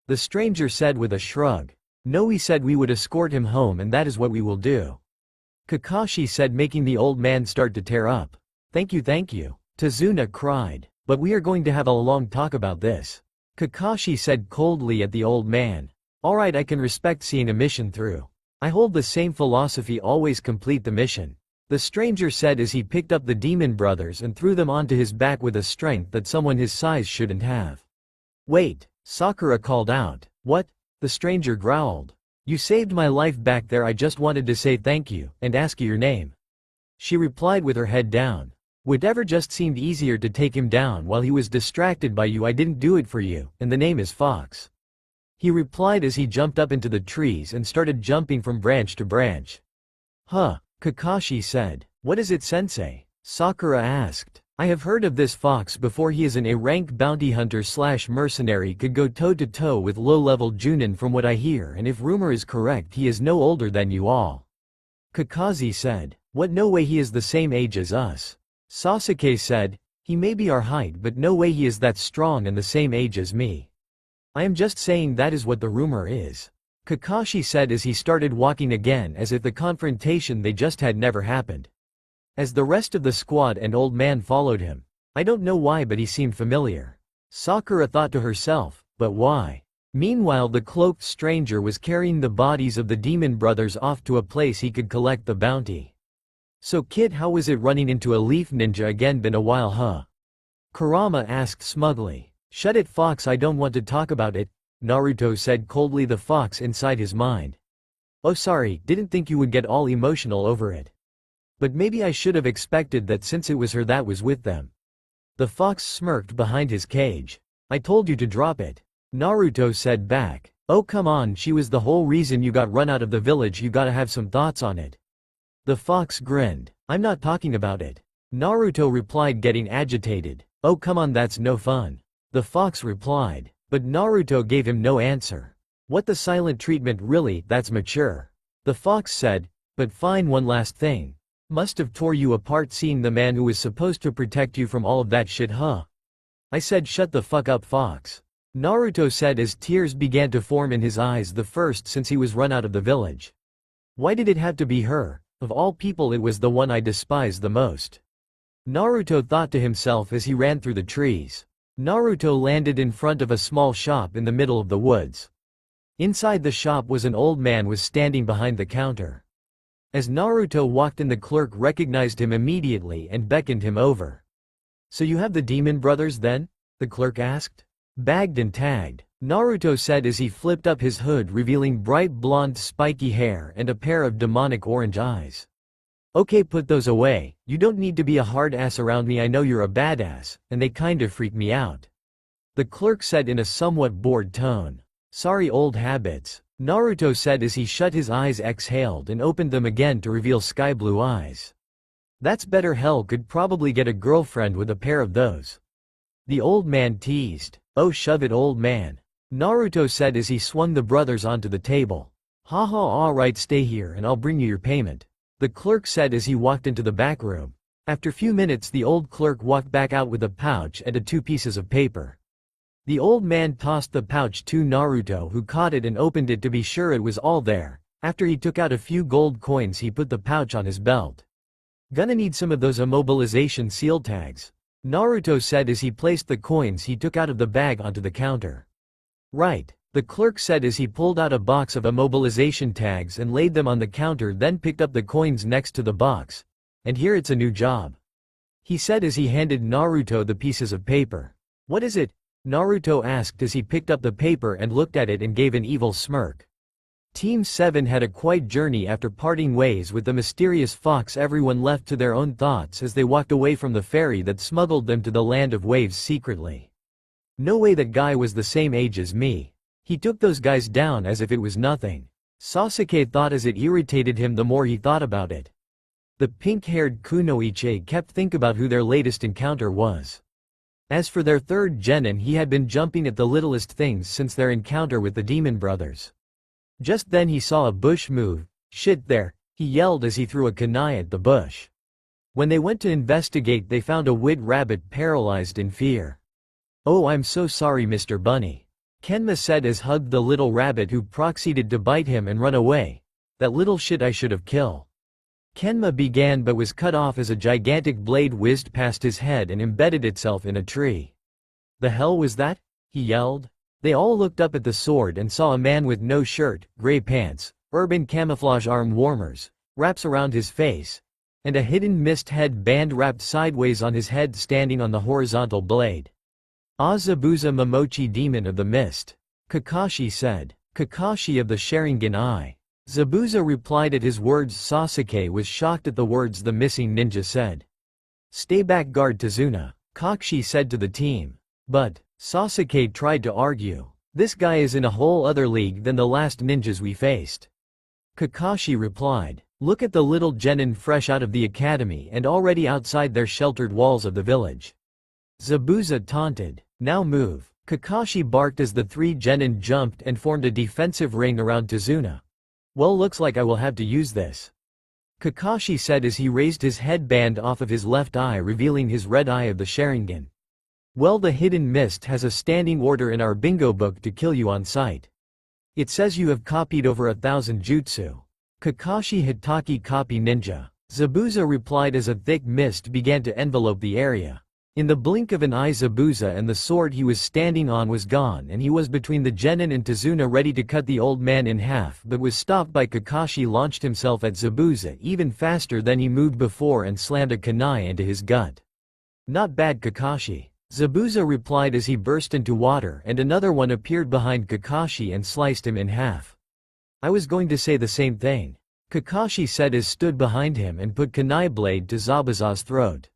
The stranger said with a shrug. No, he said we would escort him home, and that is what we will do. Kakashi said, making the old man start to tear up. Thank you, Tazuna cried. But we are going to have a long talk about this. Kakashi said coldly at the old man. Alright, I can respect seeing a mission through. I hold the same philosophy, always complete the mission. The stranger said as he picked up the demon brothers and threw them onto his back with a strength that someone his size shouldn't have. Wait, Sakura called out. What? The stranger growled. You saved my life back there. I just wanted to say thank you, and ask you your name. She replied with her head down. Whatever, just seemed easier to take him down while he was distracted by you. I didn't do it for you, and the name is Fox. He replied as he jumped up into the trees and started jumping from branch to branch. Huh, Kakashi said. What is it, sensei? Sakura asked. I have heard of this Fox before. He is an A-rank bounty hunter / mercenary, could go toe-to-toe with low-level Junin from what I hear, and if rumor is correct, he is no older than you all. Kakashi said. What, no way, he is the same age as us. Sasuke said. He may be our height, but no way he is that strong and the same age as me. I am just saying that is what the rumor is. Kakashi said as he started walking again, as if the confrontation they just had never happened. As the rest of the squad and old man followed him. I don't know why, but he seemed familiar. Sakura thought to herself, but why? Meanwhile, the cloaked stranger was carrying the bodies of the demon brothers off to a place he could collect the bounty. So kid, how was it running into a leaf ninja again? Been a while, huh? Kurama asked smugly. Shut it, Fox, I don't want to talk about it, Naruto said coldly, the fox inside his mind. Oh sorry, didn't think you would get all emotional over it. But maybe I should have expected that since it was her that was with them. The fox smirked behind his cage. I told you to drop it. Naruto said back. Oh come on, she was the whole reason you got run out of the village. You gotta have some thoughts on it. The fox grinned. I'm not talking about it. Naruto replied, getting agitated. Oh come on, that's no fun. The fox replied. But Naruto gave him no answer. What, the silent treatment, really? That's mature. The fox said. But fine, one last thing. Must have tore you apart seeing the man who was supposed to protect you from all of that shit, huh? I said shut the fuck up, Fox. Naruto said as tears began to form in his eyes, the first since he was run out of the village. Why did it have to be her? Of all people, it was the one I despise the most. Naruto thought to himself as he ran through the trees. Naruto landed in front of a small shop in the middle of the woods. Inside the shop was an old man was standing behind the counter. As Naruto walked in, the clerk recognized him immediately and beckoned him over. So you have the demon brothers then? The clerk asked. Bagged and tagged, Naruto said as he flipped up his hood, revealing bright blonde spiky hair and a pair of demonic orange eyes. Okay, put those away. You don't need to be a hard ass around me. I know you're a badass, and they kind of freak me out. The clerk said in a somewhat bored tone. Sorry, old habits, Naruto said as he shut his eyes, exhaled, and opened them again to reveal sky blue eyes. That's better. Hell, could probably get a girlfriend with a pair of those. The old man teased. Oh shove it, old man, Naruto said as he swung the brothers onto the table. Haha, alright, stay here and I'll bring you your payment, the clerk said as he walked into the back room. After few minutes, the old clerk walked back out with a pouch and 2 pieces of paper. The old man tossed the pouch to Naruto, who caught it and opened it to be sure it was all there. After he took out a few gold coins, he put the pouch on his belt. Gonna need some of those immobilization seal tags, Naruto said as he placed the coins he took out of the bag onto the counter. Right, the clerk said as he pulled out a box of immobilization tags and laid them on the counter, then picked up the coins next to the box. And here, it's a new job. he said as he handed Naruto the pieces of paper. What is it? Naruto asked as he picked up the paper and looked at it and gave an evil smirk. Team 7 had a quiet journey after parting ways with the mysterious fox. Everyone left to their own thoughts as they walked away from the ferry that smuggled them to the land of waves secretly. No way, that guy was the same age as me. He took those guys down as if it was nothing. Sasuke thought as it irritated him the more he thought about it. The pink-haired Kunoichi kept thinking about who their latest encounter was. As for their third genin, he had been jumping at the littlest things since their encounter with the demon brothers. Just then he saw a bush move. Shit there, he yelled as he threw a kunai at the bush. When they went to investigate, they found a white rabbit paralyzed in fear. Oh, I'm so sorry, Mr. Bunny, Kenma said as hugged the little rabbit who proceeded to bite him and run away. That little shit I should have killed. Kenma began but was cut off as a gigantic blade whizzed past his head and embedded itself in a tree. The hell was that? He yelled. They all looked up at the sword and saw a man with no shirt, gray pants, urban camouflage arm warmers, wraps around his face, and a hidden mist head band wrapped sideways on his head standing on the horizontal blade. Azabuza Momochi, demon of the mist, Kakashi said. Kakashi of the Sharingan Eye. Zabuza replied at his words. Sasuke was shocked at the words the missing ninja said. Stay back, guard Tazuna, Kakashi said to the team. But Sasuke tried to argue. This guy is in a whole other league than the last ninjas we faced. Kakashi replied. Look at the little genin fresh out of the academy and already outside their sheltered walls of the village. Zabuza taunted. Now move. Kakashi barked as the three genin jumped and formed a defensive ring around Tazuna. Well, looks like I will have to use this, Kakashi said as he raised his headband off of his left eye, revealing his red eye of the Sharingan. Well, the hidden mist has a standing order in our bingo book to kill you on sight. It says you have copied over 1,000 jutsu. Kakashi Hitaki copy ninja, Zabuza replied as a thick mist began to envelope the area. In the blink of an eye, Zabuza and the sword he was standing on was gone, and he was between the genin and Tazuna, ready to cut the old man in half, but was stopped by Kakashi. Launched himself at Zabuza even faster than he moved before and slammed a kunai into his gut. Not bad, Kakashi, Zabuza replied as he burst into water, and another one appeared behind Kakashi and sliced him in half. I was going to say the same thing, Kakashi said as stood behind him and put kunai blade to Zabuza's throat.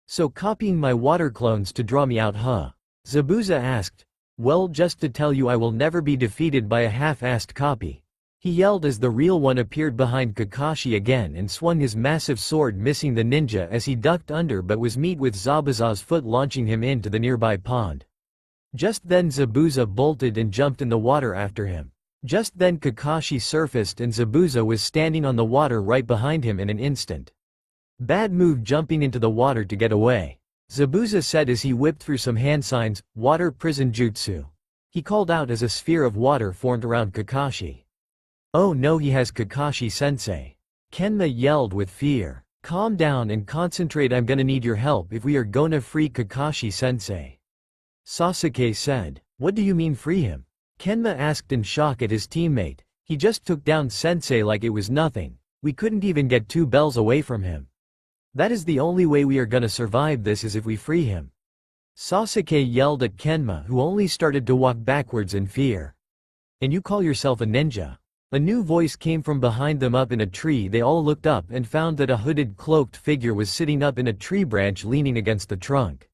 So copying my water clones to draw me out, huh? Zabuza asked. Well, just to tell you, I will never be defeated by a half-assed copy, he yelled as the real one appeared behind Kakashi again and swung his massive sword, missing the ninja as he ducked under but was met with Zabuza's foot launching him into the nearby pond. Just then Zabuza bolted and jumped in the water after him. Just then Kakashi surfaced and Zabuza was standing on the water right behind him in an instant. Bad move jumping into the water to get away, Zabuza said as he whipped through some hand signs. Water prison jutsu, he called out as a sphere of water formed around Kakashi. Oh no, he has Kakashi-sensei, Kenma yelled with fear. Calm down and concentrate, I'm gonna need your help if we are gonna free Kakashi-sensei, Sasuke said. What do you mean free him? Kenma asked in shock at his teammate. He just took down sensei like it was nothing. We couldn't even get 2 bells away from him. That is the only way we are gonna survive this, is if we free him, Sasuke yelled at Kenma, who only started to walk backwards in fear. And you call yourself a ninja? A new voice came from behind them. Up in a tree, they all looked up and found that a hooded, cloaked figure was sitting up in a tree branch leaning against the trunk.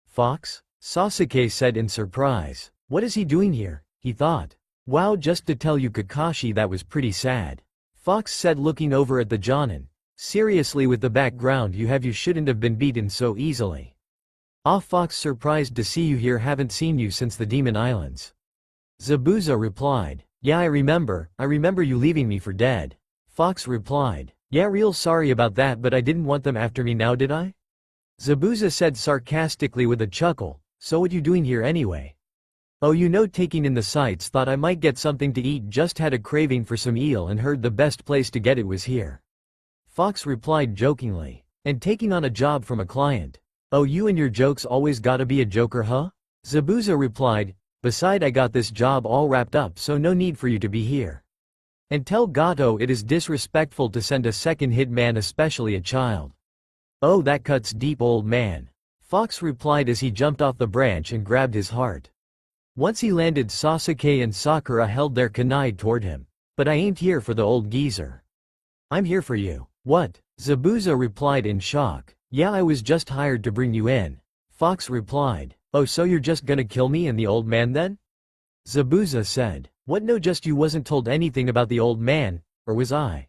Fox? Sasuke said in surprise. What is he doing here? He thought. Wow, just to tell you, Kakashi, that was pretty sad, Fox said looking over at the Jonin. Seriously, with the background you shouldn't have been beaten so easily. Ah, Fox, surprised to see you here, haven't seen you since the Demon Islands, Zabuza replied. Yeah, I remember you leaving me for dead, Fox replied. Yeah, real sorry about that, but I didn't want them after me now, did I? Zabuza said sarcastically with a chuckle. So what you doing here anyway? Oh, you know, taking in the sights, thought I might get something to eat, just had a craving for some eel and heard the best place to get it was here, Fox replied jokingly. And taking on a job from a client. Oh, you and your jokes always gotta be a joker, huh? Zabuza replied. Beside, I got this job all wrapped up, so no need for you to be here. And tell Gato it is disrespectful to send a second hitman, especially a child. Oh, that cuts deep, old man. Fox replied as he jumped off the branch and grabbed his heart. Once he landed, Sasuke and Sakura held their kunai toward him. But I ain't here for the old geezer. I'm here for you. What? Zabuza replied in shock. Yeah, I was just hired to bring you in. Fox replied. Oh, so you're just gonna kill me and the old man then? Zabuza said. What, no, just you wasn't told anything about the old man, or was I?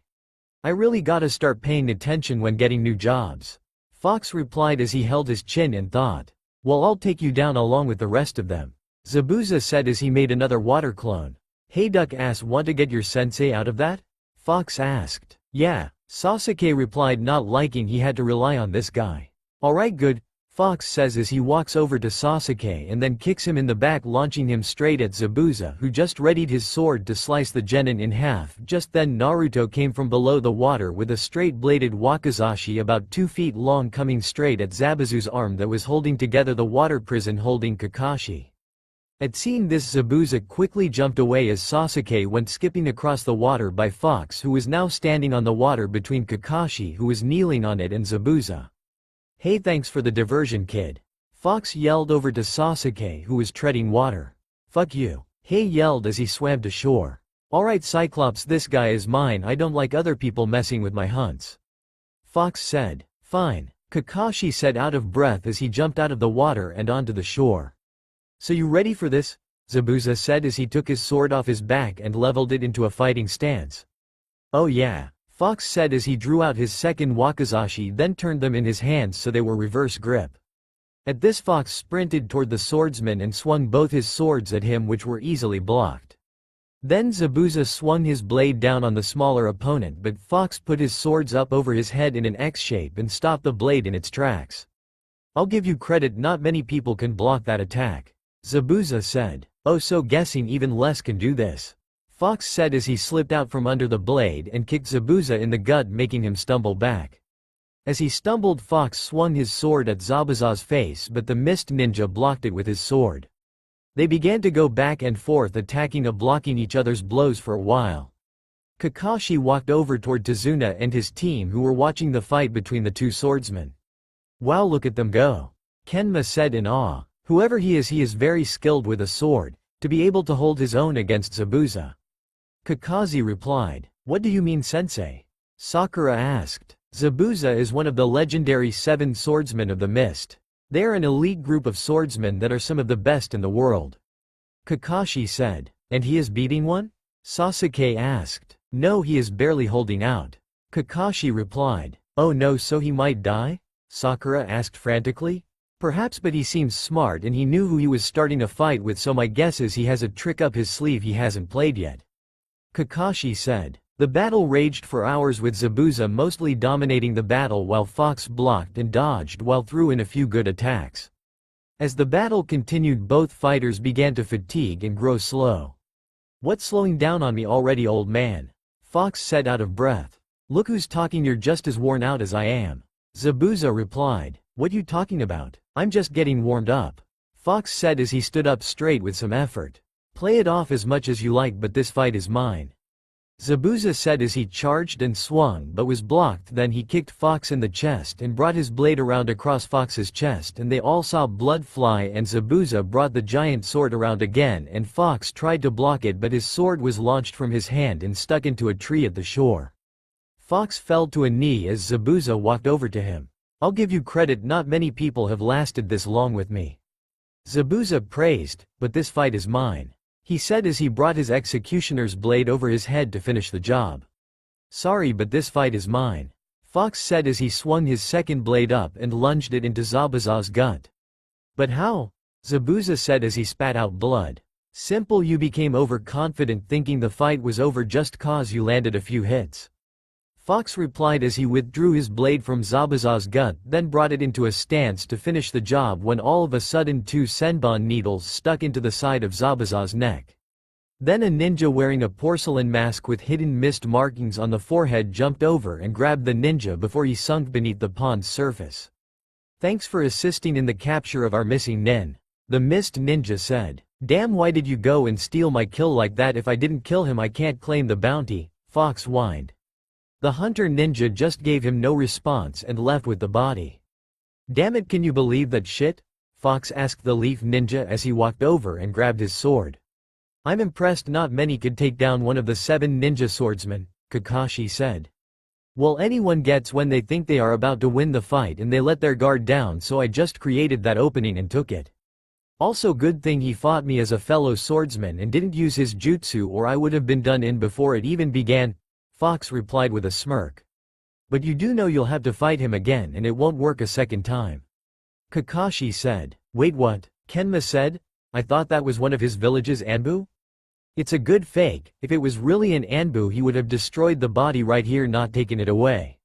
I really gotta start paying attention when getting new jobs. Fox replied as he held his chin and thought. Well, I'll take you down along with the rest of them. Zabuza said as he made another water clone. Hey duck ass, want to get your sensei out of that? Fox asked. Yeah, Sasuke replied, not liking he had to rely on this guy. Alright, good, Fox says as he walks over to Sasuke and then kicks him in the back, launching him straight at Zabuza, who just readied his sword to slice the genin in half. Just then Naruto came from below the water with a straight-bladed wakizashi about 2 feet long, coming straight at Zabuza's arm that was holding together the water prison holding Kakashi. At seeing this, Zabuza quickly jumped away as Sasuke went skipping across the water by Fox, who was now standing on the water between Kakashi, who was kneeling on it, and Zabuza. Hey, thanks for the diversion, kid. Fox yelled over to Sasuke, who was treading water. Fuck you. Hey yelled as he swam to shore. Alright Cyclops, this guy is mine, I don't like other people messing with my hunts. Fox said. Fine. Kakashi said, out of breath as he jumped out of the water and onto the shore. So you ready for this? Zabuza said as he took his sword off his back and leveled it into a fighting stance. Oh yeah, Fox said as he drew out his second wakizashi, then turned them in his hands so they were reverse grip. At this, Fox sprinted toward the swordsman and swung both his swords at him, which were easily blocked. Then Zabuza swung his blade down on the smaller opponent, but Fox put his swords up over his head in an X shape and stopped the blade in its tracks. I'll give you credit, not many people can block that attack. Zabuza said. Oh, so guessing even less can do this. Fox said as he slipped out from under the blade and kicked Zabuza in the gut, making him stumble back. As he stumbled, Fox swung his sword at Zabuza's face, but the mist ninja blocked it with his sword. They began to go back and forth, attacking and blocking each other's blows for a while. Kakashi walked over toward Tazuna and his team, who were watching the fight between the two swordsmen. Wow, look at them go. Kenma said in awe. Whoever he is very skilled with a sword, to be able to hold his own against Zabuza. Kakashi replied. What do you mean, sensei? Sakura asked. Zabuza is one of the legendary 7 swordsmen of the mist. They are an elite group of swordsmen that are some of the best in the world. Kakashi said. And he is beating one? Sasuke asked. No, he is barely holding out. Kakashi replied. Oh no, so he might die? Sakura asked frantically. Perhaps, but he seems smart and he knew who he was starting a fight with, so my guess is he has a trick up his sleeve he hasn't played yet. Kakashi said. The battle raged for hours, with Zabuza mostly dominating the battle while Fox blocked and dodged while threw in a few good attacks. As the battle continued, both fighters began to fatigue and grow slow. What's slowing down on me already, old man? Fox said, out of breath. Look who's talking, you're just as worn out as I am. Zabuza replied. What you talking about? I'm just getting warmed up. Fox said as he stood up straight with some effort. Play it off as much as you like, but this fight is mine. Zabuza said as he charged and swung but was blocked. Then he kicked Fox in the chest and brought his blade around across Fox's chest, and they all saw blood fly, and Zabuza brought the giant sword around again and Fox tried to block it, but his sword was launched from his hand and stuck into a tree at the shore. Fox fell to a knee as Zabuza walked over to him. I'll give you credit, not many people have lasted this long with me. Zabuza praised, but this fight is mine. He said as he brought his executioner's blade over his head to finish the job. Sorry, but this fight is mine. Fox said as he swung his second blade up and lunged it into Zabuza's gut. But how? Zabuza said as he spat out blood. Simple, you became overconfident thinking the fight was over just cause you landed a few hits. Fox replied as he withdrew his blade from Zabuza's gut, then brought it into a stance to finish the job, when all of a sudden 2 senbon needles stuck into the side of Zabuza's neck. Then a ninja wearing a porcelain mask with hidden mist markings on the forehead jumped over and grabbed the ninja before he sunk beneath the pond's surface. Thanks for assisting in the capture of our missing nin, the mist ninja said. Damn, why did you go and steal my kill like that? If I didn't kill him I can't claim the bounty, Fox whined. The hunter ninja just gave him no response and left with the body. Damn it, can you believe that shit? Fox asked the leaf ninja as he walked over and grabbed his sword. I'm impressed not many could take down one of the 7 ninja swordsmen, Kakashi said. Well, anyone gets when they think they are about to win the fight and they let their guard down, so I just created that opening and took it. Also good thing he fought me as a fellow swordsman and didn't use his jutsu or I would have been done in before it even began, Fox replied with a smirk. But you do know you'll have to fight him again and it won't work a second time. Kakashi said. Wait, what? Kenma said? I thought that was one of his village's Anbu? It's a good fake. If it was really an Anbu he would have destroyed the body right here, not taken it away.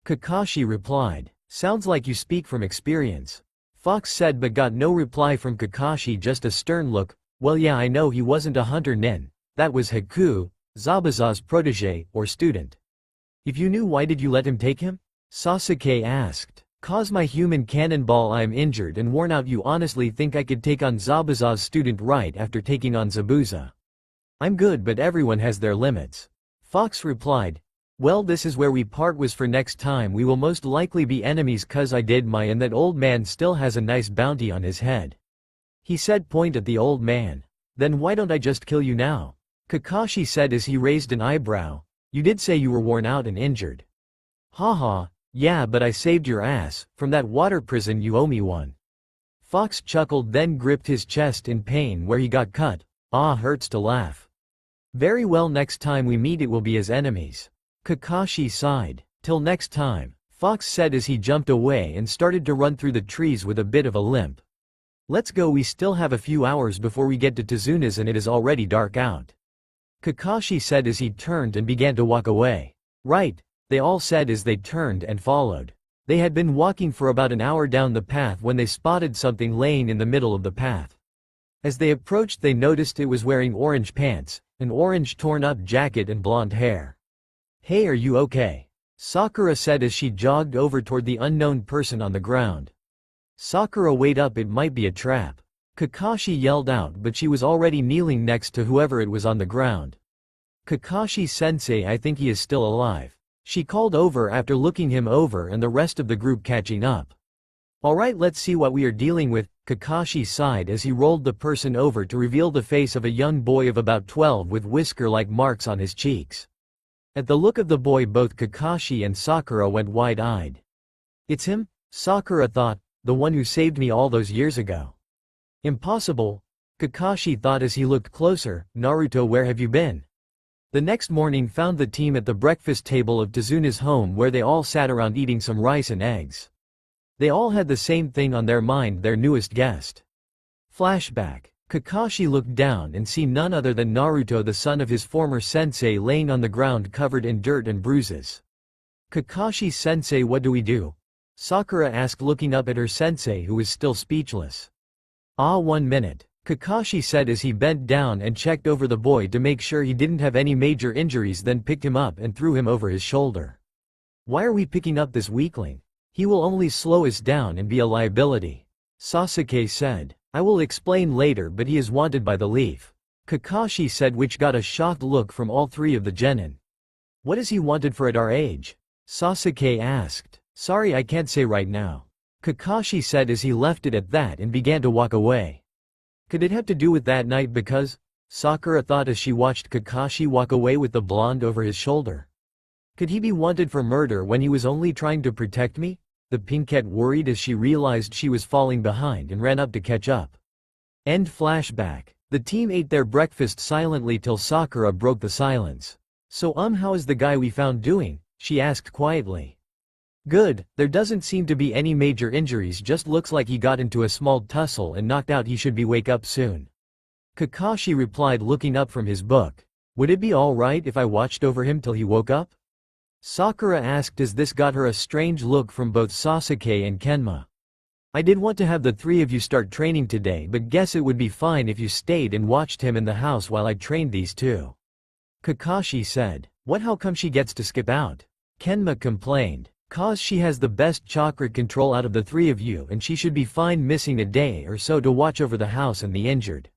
Kakashi replied. Sounds like you speak from experience. Fox said but got no reply from Kakashi, just a stern look. Well yeah, I know he wasn't a hunter nin. That was Haku, Zabuza's protege, or student. If you knew, why did you let him take him? Sasuke asked. Cause my human cannonball, I'm injured and worn out. You honestly think I could take on Zabuza's student right after taking on Zabuza? I'm good, but everyone has their limits. Fox replied. Well, this is where we part ways. For next time we will most likely be enemies, cause I did my and that old man still has a nice bounty on his head. He said, point at the old man. Then why don't I just kill you now? Kakashi said as he raised an eyebrow. You did say you were worn out and injured. Haha, yeah, but I saved your ass. From that water prison you owe me one. Fox chuckled, then gripped his chest in pain where he got cut. Ah, hurts to laugh. Very well, next time we meet it will be as enemies. Kakashi sighed. Till next time, Fox said as he jumped away and started to run through the trees with a bit of a limp. Let's go, we still have a few hours before we get to Tizuna's and it is already dark out. Kakashi said as he turned and began to walk away. Right, they all said as they turned and followed. They had been walking for about an hour down the path when they spotted something laying in the middle of the path. As they approached they noticed it was wearing orange pants, an orange torn-up jacket and blonde hair. Hey, are you okay? Sakura said as she jogged over toward the unknown person on the ground. Sakura, wait up, it might be a trap. Kakashi yelled out, but she was already kneeling next to whoever it was on the ground. Kakashi-sensei, I think he is still alive. She called over after looking him over and the rest of the group catching up. Alright, let's see what we are dealing with, Kakashi sighed as he rolled the person over to reveal the face of a young boy of about 12 with whisker-like marks on his cheeks. At the look of the boy both Kakashi and Sakura went wide-eyed. It's him, Sakura thought, the one who saved me all those years ago. Impossible, Kakashi thought as he looked closer. Naruto, where have you been? The next morning found the team at the breakfast table of Tizuna's home where they all sat around eating some rice and eggs. They all had the same thing on their mind, their newest guest. Flashback. Kakashi looked down and see none other than Naruto, the son of his former sensei, laying on the ground covered in dirt and bruises. Kakashi-sensei, what do we do? Sakura asked, looking up at her sensei who was still speechless. Ah, 1 minute, Kakashi said as he bent down and checked over the boy to make sure he didn't have any major injuries, then picked him up and threw him over his shoulder. Why are we picking up this weakling? He will only slow us down and be a liability. Sasuke said. I will explain later, but he is wanted by the leaf. Kakashi said, which got a shocked look from all 3 of the genin. What is he wanted for at our age? Sasuke asked. Sorry, I can't say right now. Kakashi said as he left it at that and began to walk away. Could it have to do with that night? Because Sakura thought as she watched Kakashi walk away with the blonde over his shoulder. Could he be wanted for murder when he was only trying to protect me? The pinkette worried as she realized she was falling behind and ran up to catch up. End flashback. The team ate their breakfast silently till Sakura broke the silence. So how is the guy we found doing? She asked quietly. Good, there doesn't seem to be any major injuries, just looks like he got into a small tussle and knocked out. He should be wake up soon. Kakashi replied, looking up from his book. Would it be alright if I watched over him till he woke up? Sakura asked as this got her a strange look from both Sasuke and Kenma. I did want to have the 3 of you start training today, but guess it would be fine if you stayed and watched him in the house while I trained these 2. Kakashi said. What, how come she gets to skip out? Kenma complained. Cause she has the best chakra control out of the 3 of you and she should be fine missing a day or so to watch over the house and the injured.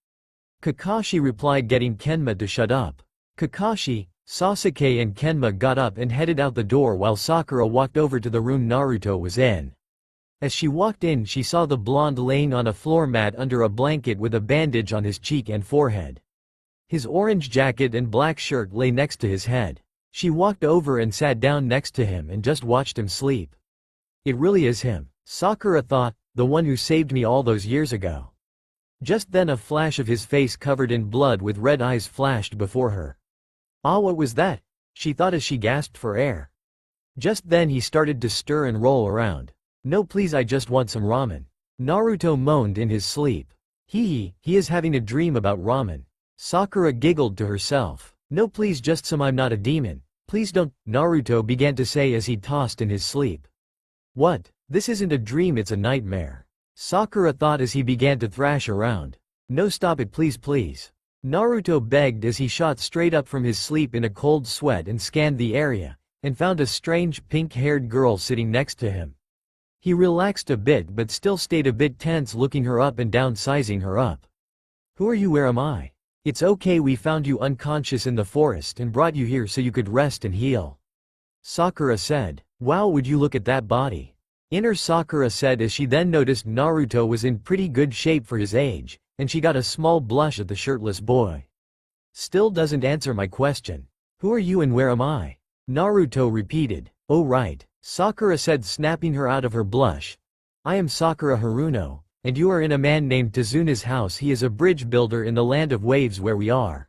Kakashi replied, getting Kenma to shut up. Kakashi, Sasuke and Kenma got up and headed out the door while Sakura walked over to the room Naruto was in. As she walked in, she saw the blonde laying on a floor mat under a blanket with a bandage on his cheek and forehead. His orange jacket and black shirt lay next to his head. She walked over and sat down next to him and just watched him sleep. It really is him, Sakura thought, the one who saved me all those years ago. Just then a flash of his face covered in blood with red eyes flashed before her. Ah, what was that? She thought as she gasped for air. Just then he started to stir and roll around. No please, I just want some ramen. Naruto moaned in his sleep. He is having a dream about ramen. Sakura giggled to herself. No please, just some, I'm not a demon. Please don't, Naruto began to say as he tossed in his sleep. What? This isn't a dream, it's a nightmare. Sakura thought as he began to thrash around. No, stop it please please. Naruto begged as he shot straight up from his sleep in a cold sweat and scanned the area, and found a strange pink-haired girl sitting next to him. He relaxed a bit but still stayed a bit tense, looking her up and down, sizing her up. Who are you? Where am I? It's okay, we found you unconscious in the forest and brought you here so you could rest and heal. Sakura said. Wow, would you look at that body? Inner Sakura said as she then noticed Naruto was in pretty good shape for his age, and she got a small blush at the shirtless boy. Still doesn't answer my question. Who are you and where am I? Naruto repeated. Oh right, Sakura said, snapping her out of her blush. I am Sakura Haruno, and you are in a man named Tazuna's house. He is a bridge builder in the land of waves where we are.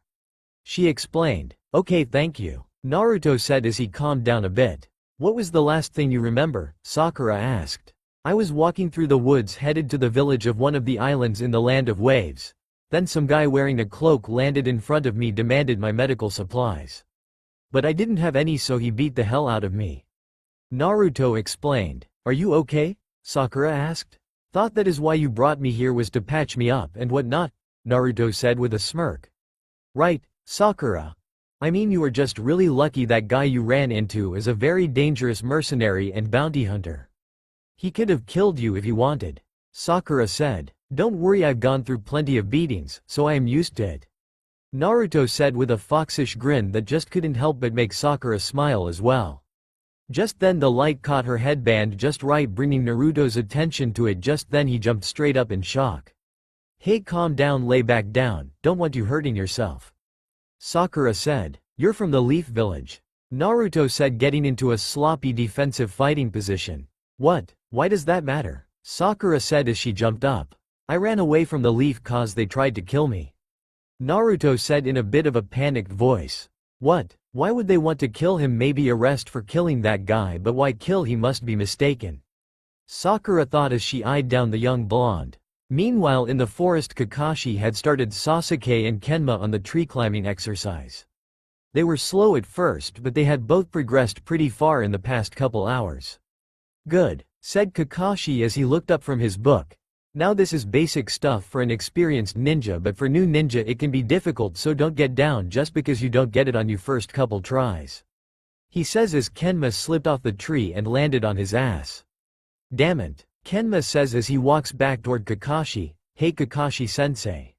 She explained. Okay, thank you, Naruto said as he calmed down a bit. What was the last thing you remember? Sakura asked. I was walking through the woods headed to the village of one of the islands in the land of waves. Then some guy wearing a cloak landed in front of me, demanded my medical supplies. But I didn't have any, so he beat the hell out of me. Naruto explained. Are you okay? Sakura asked. Thought that is why you brought me here, was to patch me up and whatnot, Naruto said with a smirk. Right, Sakura. I mean, you were just really lucky. That guy you ran into is a very dangerous mercenary and bounty hunter. He could have killed you if he wanted, Sakura said. Don't worry, I've gone through plenty of beatings, so I am used to it, Naruto said with a foxish grin that just couldn't help but make Sakura smile as well. Just then the light caught her headband just right, bringing Naruto's attention to it. Just then he jumped straight up in shock. Hey, calm down, lay back down, don't want you hurting yourself, Sakura said. You're from the Leaf Village, Naruto said, getting into a sloppy defensive fighting position. What? Why does that matter? Sakura said as she jumped up. I ran away from the Leaf cause they tried to kill me, Naruto said in a bit of a panicked voice. What? Why would they want to kill him? Maybe arrest for killing that guy, but why kill? He must be mistaken, Sakura thought as she eyed down the young blonde. Meanwhile in the forest, Kakashi had started Sasuke and Kenma on the tree climbing exercise. They were slow at first, but they had both progressed pretty far in the past couple hours. Good, said Kakashi as he looked up from his book. Now this is basic stuff for an experienced ninja, but for new ninja it can be difficult, so don't get down just because you don't get it on your first couple tries, he says as Kenma slipped off the tree and landed on his ass. Damn it, Kenma says as he walks back toward Kakashi. Hey Kakashi-sensei.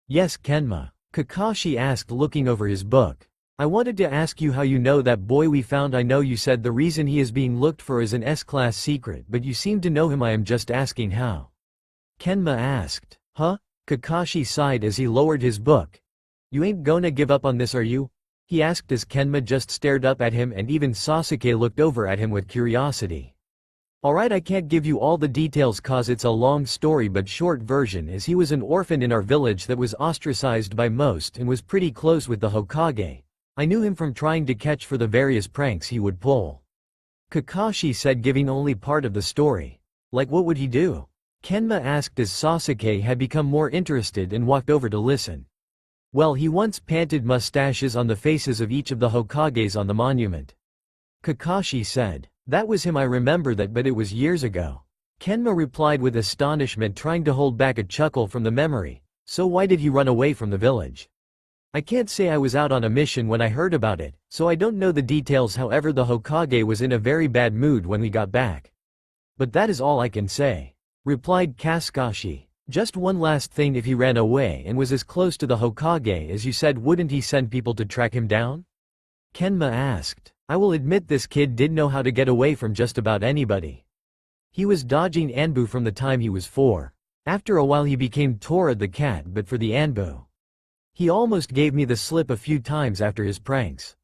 Yes, Kenma, Kakashi asked, looking over his book. I wanted to ask you how you know that boy we found. I know you said the reason he is being looked for is an S-class secret, but you seem to know him. I am just asking how, Kenma asked. Huh? Kakashi sighed as he lowered his book. You ain't gonna give up on this, are you? He asked as Kenma just stared up at him, and even Sasuke looked over at him with curiosity. Alright, I can't give you all the details cause it's a long story, but short version is he was an orphan in our village that was ostracized by most and was pretty close with the Hokage. I knew him from trying to catch for the various pranks he would pull, Kakashi said, giving only part of the story. Like what would he do? Kenma asked as Sasuke had become more interested and walked over to listen. Well, he once painted mustaches on the faces of each of the Hokages on the monument, Kakashi said. That was him, I remember that, but it was years ago, Kenma replied with astonishment, trying to hold back a chuckle from the memory. So why did he run away from the village? I can't say. I was out on a mission when I heard about it, so I don't know the details. However, the Hokage was in a very bad mood when we got back. But that is all I can say, replied Kakashi. Just one last thing, if he ran away and was as close to the Hokage as you said, wouldn't he send people to track him down? Kenma asked. I will admit this kid did know how to get away from just about anybody. He was dodging Anbu from the time he was 4. After a while he became Tora the cat, but for the Anbu. He almost gave me the slip a few times after his pranks.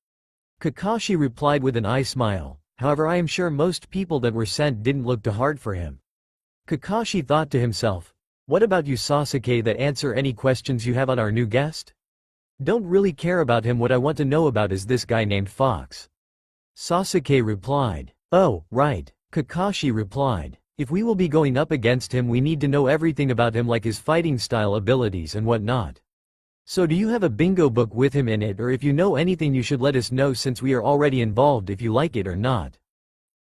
Kakashi replied with an eye smile, however I am sure most people that were sent didn't look too hard for him. Kakashi thought to himself, what about you Sasuke, that answer any questions you have on our new guest? Don't really care about him, what I want to know about is this guy named Fox. Sasuke replied. Oh, right. Kakashi replied. If we will be going up against him we need to know everything about him, like his fighting style, abilities and whatnot. So do you have a bingo book with him in it, or if you know anything you should let us know since we are already involved, if you like it or not?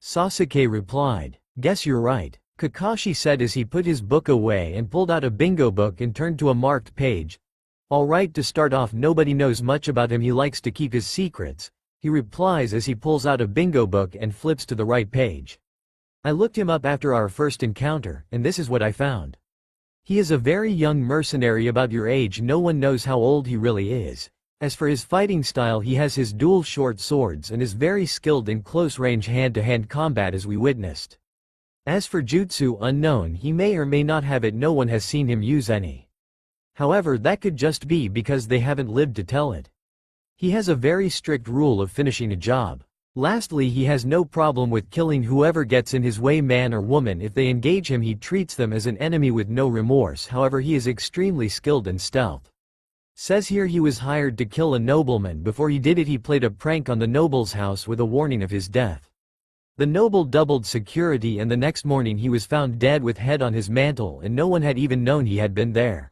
Sasuke replied. Guess you're right, Kakashi said as he put his book away and pulled out a bingo book and turned to a marked page. Alright, to start off, nobody knows much about him, he likes to keep his secrets, he replies as he pulls out a bingo book and flips to the right page. I looked him up after our first encounter, and this is what I found. He is a very young mercenary about your age, no one knows how old he really is. As for his fighting style, he has his dual short swords and is very skilled in close-range hand-to-hand combat as we witnessed. As for jutsu, unknown, he may or may not have it, no one has seen him use any. However, that could just be because they haven't lived to tell it. He has a very strict rule of finishing a job. Lastly, he has no problem with killing whoever gets in his way, man or woman. If they engage him, he treats them as an enemy with no remorse. However, he is extremely skilled in stealth. Says here he was hired to kill a nobleman. Before he did it, he played a prank on the noble's house with a warning of his death. The noble doubled security, and the next morning he was found dead with head on his mantle, and no one had even known he had been there.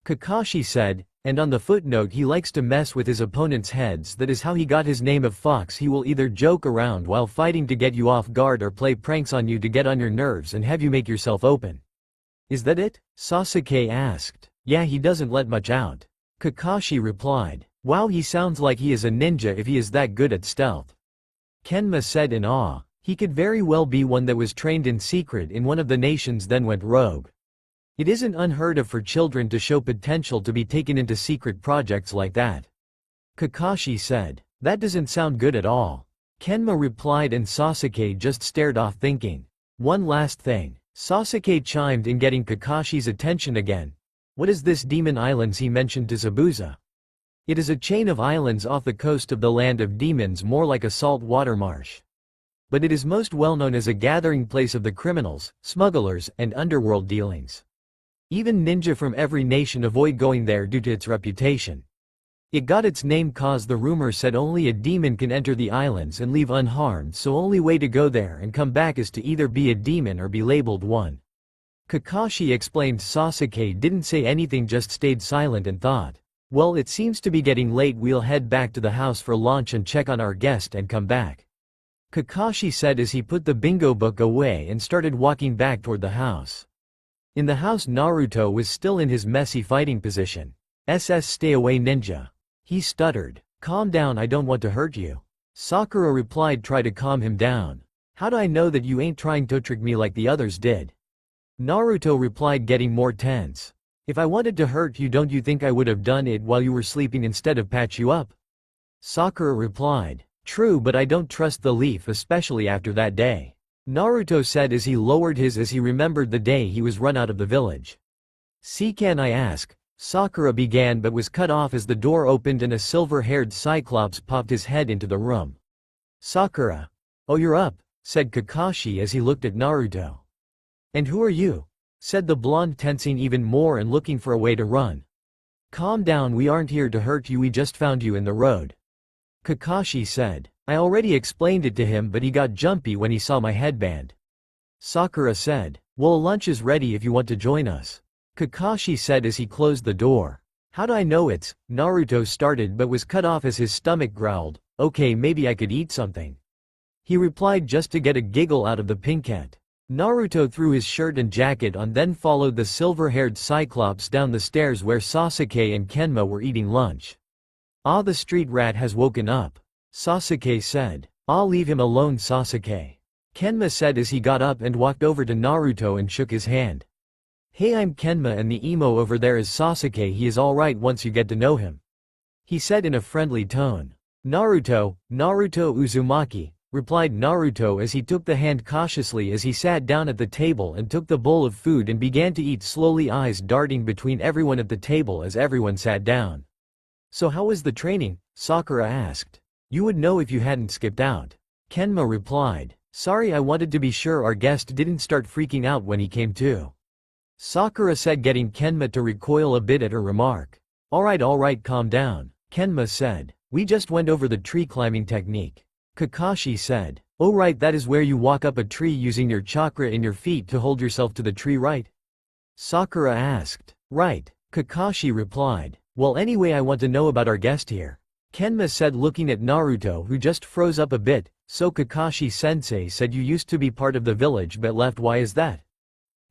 Kakashi said, and on the footnote, he likes to mess with his opponent's heads. That is how he got his name of Fox. He will either joke around while fighting to get you off guard or play pranks on you to get on your nerves and have you make yourself open. Is that it? Sasuke asked. Yeah, he doesn't let much out. Kakashi replied. Wow, he sounds like he is a ninja if he is that good at stealth. Kenma said in awe. He could very well be one that was trained in secret in one of the nations then went rogue. It isn't unheard of for children to show potential to be taken into secret projects like that. Kakashi said. That doesn't sound good at all. Kenma replied, and Sasuke just stared off thinking. One last thing. Sasuke chimed in, getting Kakashi's attention again. What is this demon islands he mentioned to Zabuza? It is a chain of islands off the coast of the land of demons, more like a salt water marsh. But it is most well known as a gathering place of the criminals, smugglers, and underworld dealings. Even ninja from every nation avoid going there due to its reputation. It got its name cause the rumor said only a demon can enter the islands and leave unharmed, so only way to go there and come back is to either be a demon or be labeled one. Kakashi explained. Sasuke didn't say anything, just stayed silent and thought. Well, it seems to be getting late, we'll head back to the house for lunch and check on our guest and come back. Kakashi said as he put the bingo book away and started walking back toward the house. In the house, Naruto was still in his messy fighting position. Stay away, ninja. He stuttered. Calm down, I don't want to hurt you. Sakura replied, try to calm him down. How do I know that you ain't trying to trick me like the others did? Naruto replied, getting more tense. If I wanted to hurt you, don't you think I would have done it while you were sleeping instead of patch you up? Sakura replied. True, but I don't trust the leaf, especially after that day. Naruto said as he lowered his as he remembered the day he was run out of the village. See, can I ask? Sakura began but was cut off as the door opened and a silver-haired Cyclops popped his head into the room. Sakura. Oh, you're up, said Kakashi as he looked at Naruto. And who are you? Said the blonde, tensing even more and looking for a way to run. Calm down, we aren't here to hurt you, we just found you in the road. Kakashi said. I already explained it to him, but he got jumpy when he saw my headband. Sakura said. Well, lunch is ready if you want to join us. Kakashi said as he closed the door. How do I know it's? Naruto started but was cut off as his stomach growled. Okay, maybe I could eat something. He replied just to get a giggle out of the pinkette. Naruto threw his shirt and jacket on, then followed the silver-haired Cyclops down the stairs where Sasuke and Kenma were eating lunch. Ah, the street rat has woken up. Sasuke said. I'll leave him alone, Sasuke. Kenma said as he got up and walked over to Naruto and shook his hand. Hey, I'm Kenma, and the emo over there is Sasuke. He is alright once you get to know him. He said in a friendly tone. Naruto Uzumaki, replied Naruto as he took the hand cautiously as he sat down at the table and took the bowl of food and began to eat slowly, eyes darting between everyone at the table as everyone sat down. So how was the training? Sakura asked. You would know if you hadn't skipped out. Kenma replied. Sorry, I wanted to be sure our guest didn't start freaking out when he came to. Sakura said, getting Kenma to recoil a bit at her remark. Alright, calm down, Kenma said. We just went over the tree climbing technique. Kakashi said. Oh right, that is where you walk up a tree using your chakra in your feet to hold yourself to the tree, right? Sakura asked. Right, Kakashi replied. Well, anyway, I want to know about our guest here. Kenma said, looking at Naruto, who just froze up a bit. So Kakashi-sensei said you used to be part of the village but left. Why is that?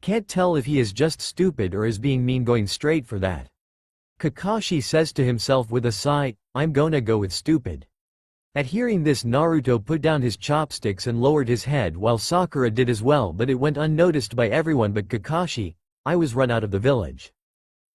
Can't tell if he is just stupid or is being mean, going straight for that. Kakashi says to himself with a sigh, I'm gonna go with stupid. At hearing this, Naruto put down his chopsticks and lowered his head, while Sakura did as well, but it went unnoticed by everyone but Kakashi. I was run out of the village.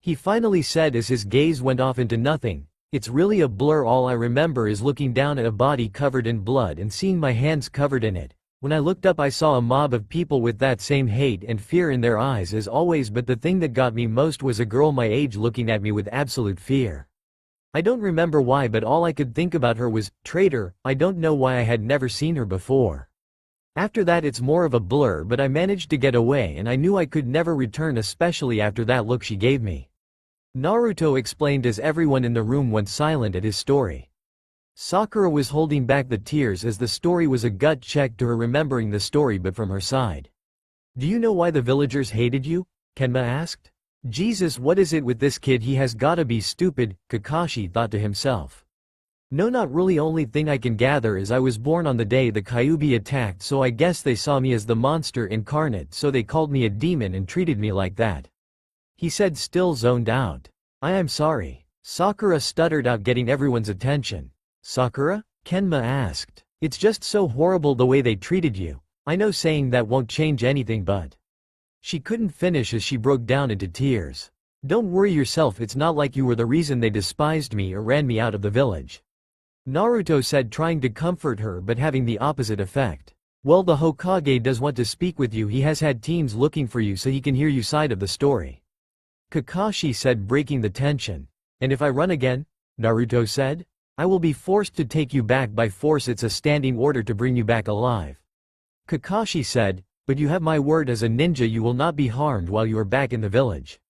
He finally said as his gaze went off into nothing. It's really a blur. All I remember is looking down at a body covered in blood and seeing my hands covered in it. When I looked up, I saw a mob of people with that same hate and fear in their eyes as always, but the thing that got me most was a girl my age looking at me with absolute fear. I don't remember why, but all I could think about her was, traitor. I don't know why I had never seen her before. After that it's more of a blur, but I managed to get away and I knew I could never return, especially after that look she gave me. Naruto explained as everyone in the room went silent at his story. Sakura was holding back the tears as the story was a gut check to her, remembering the story but from her side. Do you know why the villagers hated you? Kenma asked. Jesus, what is it with this kid? He has gotta be stupid, Kakashi thought to himself. No, not really. Only thing I can gather is I was born on the day the Kyuubi attacked, so I guess they saw me as the monster incarnate, so they called me a demon and treated me like that. He said, still zoned out. I am sorry. Sakura stuttered out, getting everyone's attention. Sakura? Kenma asked. It's just so horrible the way they treated you. I know saying that won't change anything, but... She couldn't finish as she broke down into tears. Don't worry yourself, it's not like you were the reason they despised me or ran me out of the village. Naruto said, trying to comfort her but having the opposite effect. Well, the Hokage does want to speak with you. He has had teams looking for you so he can hear your side of the story. Kakashi said, breaking the tension. And if I run again? Naruto said. I will be forced to take you back by force. It's a standing order to bring you back alive. Kakashi said, but you have my word as a ninja you will not be harmed while you are back in the village.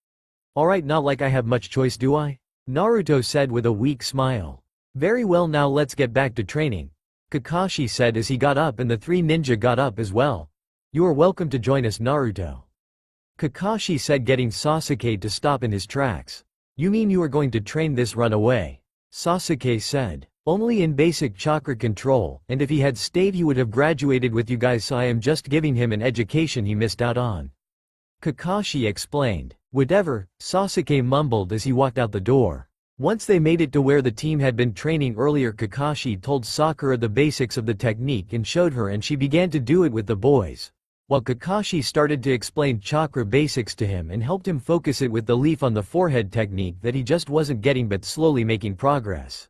Alright, not like I have much choice, do I? Naruto said with a weak smile. Very well, now let's get back to training. Kakashi said as he got up, and the three ninja got up as well. You are welcome to join us, Naruto. Kakashi said, getting Sasuke to stop in his tracks. You mean you are going to train this runaway? Sasuke said. Only in basic chakra control, and if he had stayed he would have graduated with you guys, so I am just giving him an education he missed out on. Kakashi explained. Whatever, Sasuke mumbled as he walked out the door. Once they made it to where the team had been training earlier, Kakashi told Sakura the basics of the technique and showed her, and she began to do it with the boys. While Kakashi started to explain chakra basics to him and helped him focus it with the leaf on the forehead technique that he just wasn't getting but slowly making progress.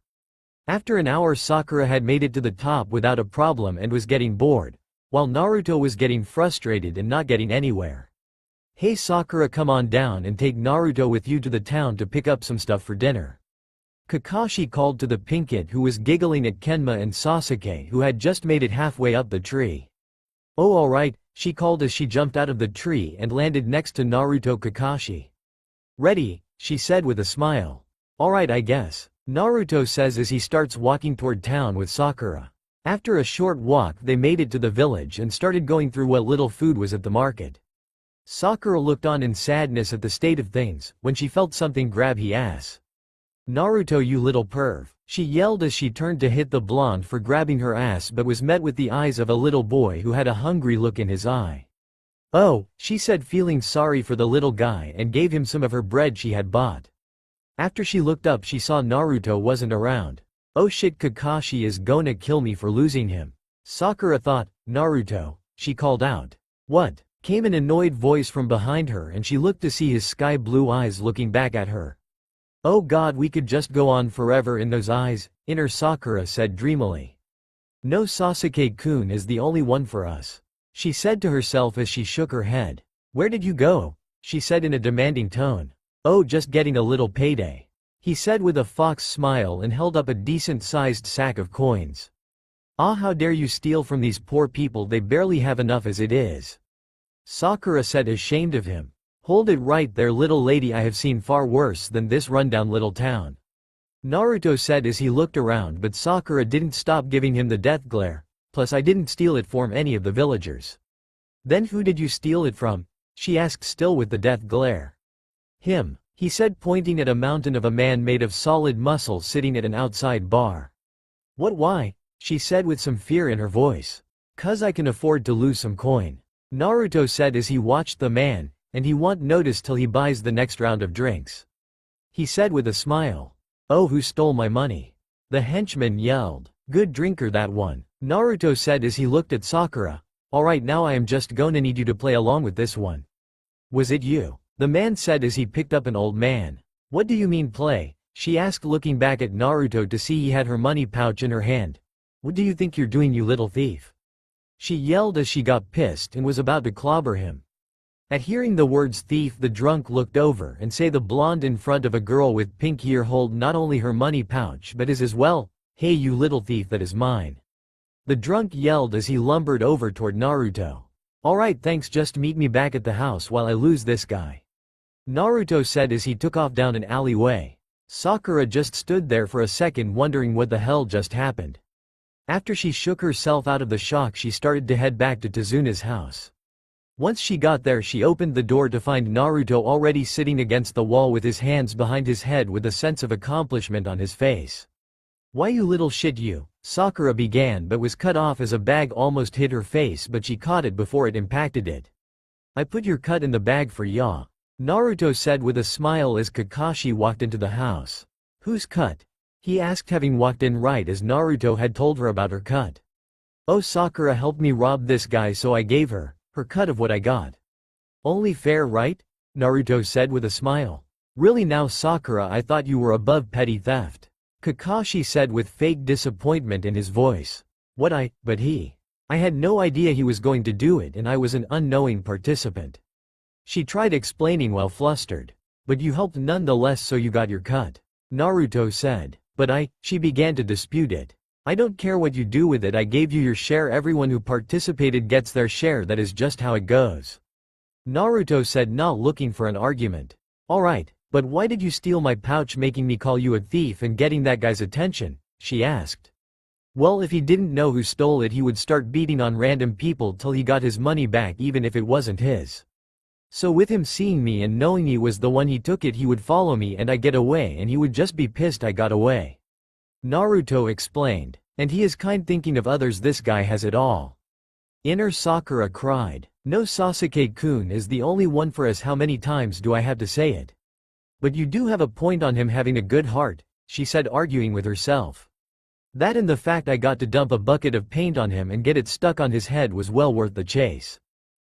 After an hour, Sakura had made it to the top without a problem and was getting bored, while Naruto was getting frustrated and not getting anywhere. Hey Sakura, come on down and take Naruto with you to the town to pick up some stuff for dinner. Kakashi called to the pink kid, who was giggling at Kenma and Sasuke, who had just made it halfway up the tree. Oh alright, she called as she jumped out of the tree and landed next to Naruto. Kakashi. Ready, she said with a smile. Alright, I guess. Naruto says as he starts walking toward town with Sakura. After a short walk they made it to the village and started going through what little food was at the market. Sakura looked on in sadness at the state of things, when she felt something grab her ass. Naruto, you little perv, she yelled as she turned to hit the blonde for grabbing her ass, but was met with the eyes of a little boy who had a hungry look in his eye. Oh, she said, feeling sorry for the little guy, and gave him some of her bread she had bought. After she looked up she saw Naruto wasn't around. Oh shit, Kakashi is gonna kill me for losing him. Sakura thought. Naruto, she called out. What? Came an annoyed voice from behind her, and she looked to see his sky blue eyes looking back at her. Oh god, we could just go on forever in those eyes, inner Sakura said dreamily. No, Sasuke-kun is the only one for us, she said to herself as she shook her head. Where did you go? She said in a demanding tone. Oh, just getting a little payday, he said with a fox smile and held up a decent-sized sack of coins. Ah, how dare you steal from these poor people, they barely have enough as it is. Sakura said, ashamed of him. Hold it right there, little lady, I have seen far worse than this rundown little town, Naruto said as he looked around, but Sakura didn't stop giving him the death glare. Plus I didn't steal it from any of the villagers. Then who did you steal it from? She asked, still with the death glare. Him, he said, pointing at a mountain of a man made of solid muscle sitting at an outside bar. What, why? She said with some fear in her voice. 'Cause I can afford to lose some coin, Naruto said as he watched the man, and he won't notice till he buys the next round of drinks, he said with a smile. Oh, who stole my money? The henchman yelled. Good drinker that one, Naruto said as he looked at Sakura. Alright, now I am just gonna need you to play along with this one. Was it you? The man said as he picked up an old man. What do you mean play? She asked, looking back at Naruto to see he had her money pouch in her hand. What do you think you're doing, you little thief? She yelled as she got pissed and was about to clobber him. At hearing the words thief, the drunk looked over and saw the blonde in front of a girl with pink hair hold not only her money pouch but his as well. Hey, you little thief, that is mine, the drunk yelled as he lumbered over toward Naruto. Alright, thanks, just meet me back at the house while I lose this guy, Naruto said as he took off down an alleyway. Sakura just stood there for a second wondering what the hell just happened. After she shook herself out of the shock, she started to head back to Tazuna's house. Once she got there, she opened the door to find Naruto already sitting against the wall with his hands behind his head with a sense of accomplishment on his face. Why, you little shit, you, Sakura began but was cut off as a bag almost hit her face, but she caught it before it impacted it. I put your cut in the bag for ya, Naruto said with a smile as Kakashi walked into the house. Whose cut? He asked, having walked in right as Naruto had told her about her cut. Oh, Sakura helped me rob this guy, so I gave her her cut of what I got. Only fair, right? Naruto said with a smile. Really now, Sakura, I thought you were above petty theft, Kakashi said with fake disappointment in his voice. What, but I had no idea he was going to do it, and I was an unknowing participant, she tried explaining while flustered. But you helped nonetheless, so you got your cut, Naruto said. But she began to dispute it. I don't care what you do with it, I gave you your share, everyone who participated gets their share, that is just how it goes, Naruto said, not looking for an argument. Alright, but why did you steal my pouch, making me call you a thief and getting that guy's attention? She asked. Well, if he didn't know who stole it, he would start beating on random people till he got his money back, even if it wasn't his. So with him seeing me and knowing he was the one he took it, he would follow me and I get away, and he would just be pissed I got away, Naruto explained. And he is kind, thinking of others, this guy has it all. Inner Sakura cried. No, Sasuke-kun is the only one for us, how many times do I have to say it? But you do have a point on him having a good heart, she said, arguing with herself. That and the fact I got to dump a bucket of paint on him and get it stuck on his head was well worth the chase,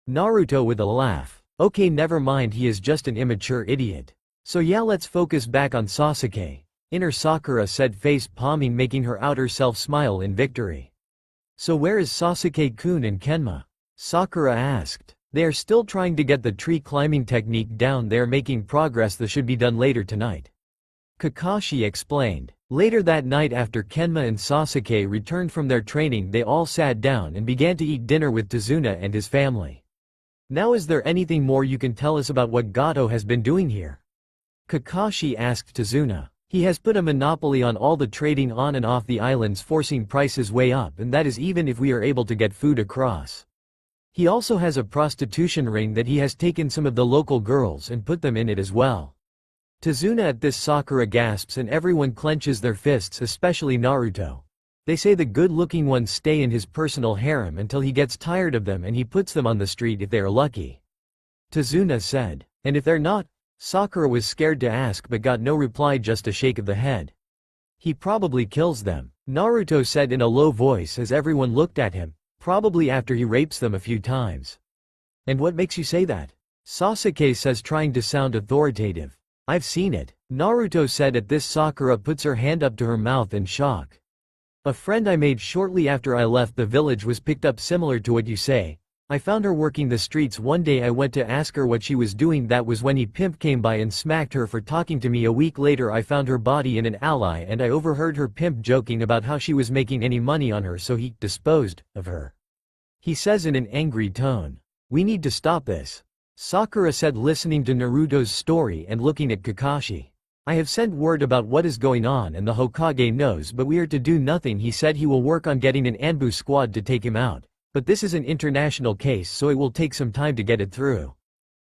Naruto with a laugh. Okay, never mind, he is just an immature idiot. So yeah, let's focus back on Sasuke, Inner Sakura said, face palming, making her outer self smile in victory. So where is Sasuke-kun and Kenma? Sakura asked. They are still trying to get the tree climbing technique down, they are making progress, that should be done later tonight, Kakashi explained. Later that night, after Kenma and Sasuke returned from their training, they all sat down and began to eat dinner with Tazuna and his family. Now, is there anything more you can tell us about what Gato has been doing here? Kakashi asked Tazuna. He has put a monopoly on all the trading on and off the islands, forcing prices way up, and that is even if we are able to get food across. He also has a prostitution ring that he has taken some of the local girls and put them in it as well. Tazuna. At this, Sakura gasps and everyone clenches their fists, especially Naruto. They say the good-looking ones stay in his personal harem until he gets tired of them and he puts them on the street if they are lucky, Tazuna said. And if they're not? Sakura was scared to ask but got no reply, just a shake of the head. He probably kills them, Naruto said in a low voice as everyone looked at him. Probably after he rapes them a few times. And what makes you say that? Sasuke says, trying to sound authoritative. I've seen it, Naruto said. At this, Sakura puts her hand up to her mouth in shock. A friend I made shortly after I left the village was picked up, similar to what you say. I found her working the streets one day. I went to ask her what she was doing. That was when he pimp came by and smacked her for talking to me. A week later I found her body in an alley and I overheard her pimp joking about how she was making any money on her, so he disposed of her. He says in an angry tone. We need to stop this, Sakura said, listening to Naruto's story and looking at Kakashi. I have sent word about what is going on and the Hokage knows, but we are to do nothing. He said he will work on getting an Anbu squad to take him out. But this is an international case, so it will take some time to get it through.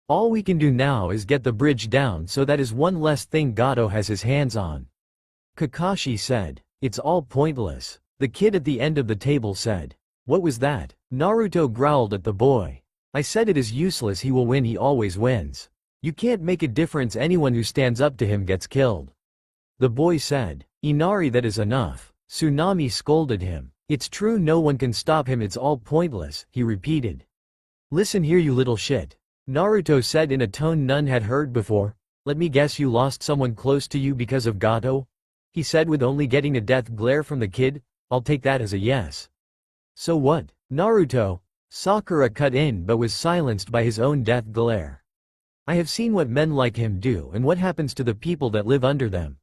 All we can do now is get the bridge down, so that is one less thing Gato has his hands on. Kakashi said. It's all pointless. The kid at the end of the table said. What was that? Naruto growled at the boy. I said it is useless. He will win. He always wins. You can't make a difference. Anyone who stands up to him gets killed. The boy said. Inari, that is enough. Tsunami scolded him. It's true, no one can stop him. It's all pointless, he repeated. Listen here, you little shit, Naruto said in a tone none had heard before. Let me guess, you lost someone close to you because of Gato? He said with only getting a death glare from the kid. I'll take that as a yes. So what, Naruto? Sakura cut in but was silenced by his own death glare. I have seen what men like him do and what happens to the people that live under them.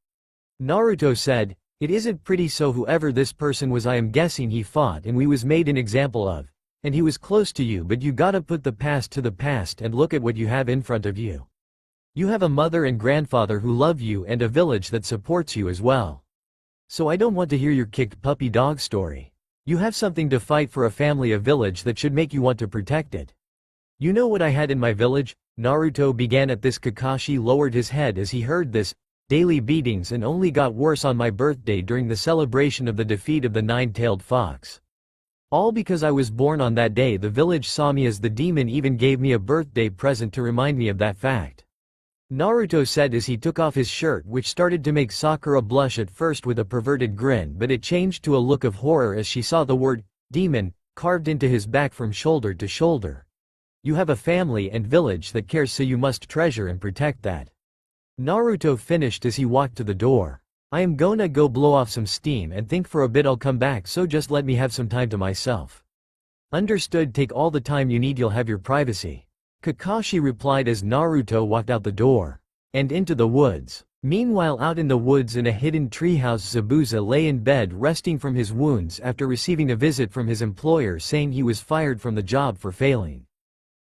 Naruto said. It isn't pretty, so whoever this person was, I am guessing he fought and we was made an example of. And he was close to you, but you gotta put the past to the past and look at what you have in front of you. You have a mother and grandfather who love you and a village that supports you as well. So I don't want to hear your kicked puppy dog story. You have something to fight for, a family, a village that should make you want to protect it. You know what I had in my village? Naruto began. At this, Kakashi lowered his head as he heard this. Daily beatings, and only got worse on my birthday during the celebration of the defeat of the nine-tailed fox. All because I was born on that day. The village saw me as the demon, even gave me a birthday present to remind me of that fact. Naruto said as he took off his shirt, which started to make Sakura blush at first with a perverted grin, but it changed to a look of horror as she saw the word demon carved into his back from shoulder to shoulder. You have a family and village that cares, so you must treasure and protect that. Naruto finished as he walked to the door. I am gonna go blow off some steam and think for a bit. I'll come back, so just let me have some time to myself. Understood, take all the time you need, you'll have your privacy. Kakashi replied as Naruto walked out the door. And into the woods. Meanwhile, out in the woods in a hidden treehouse, Zabuza lay in bed resting from his wounds after receiving a visit from his employer saying he was fired from the job for failing.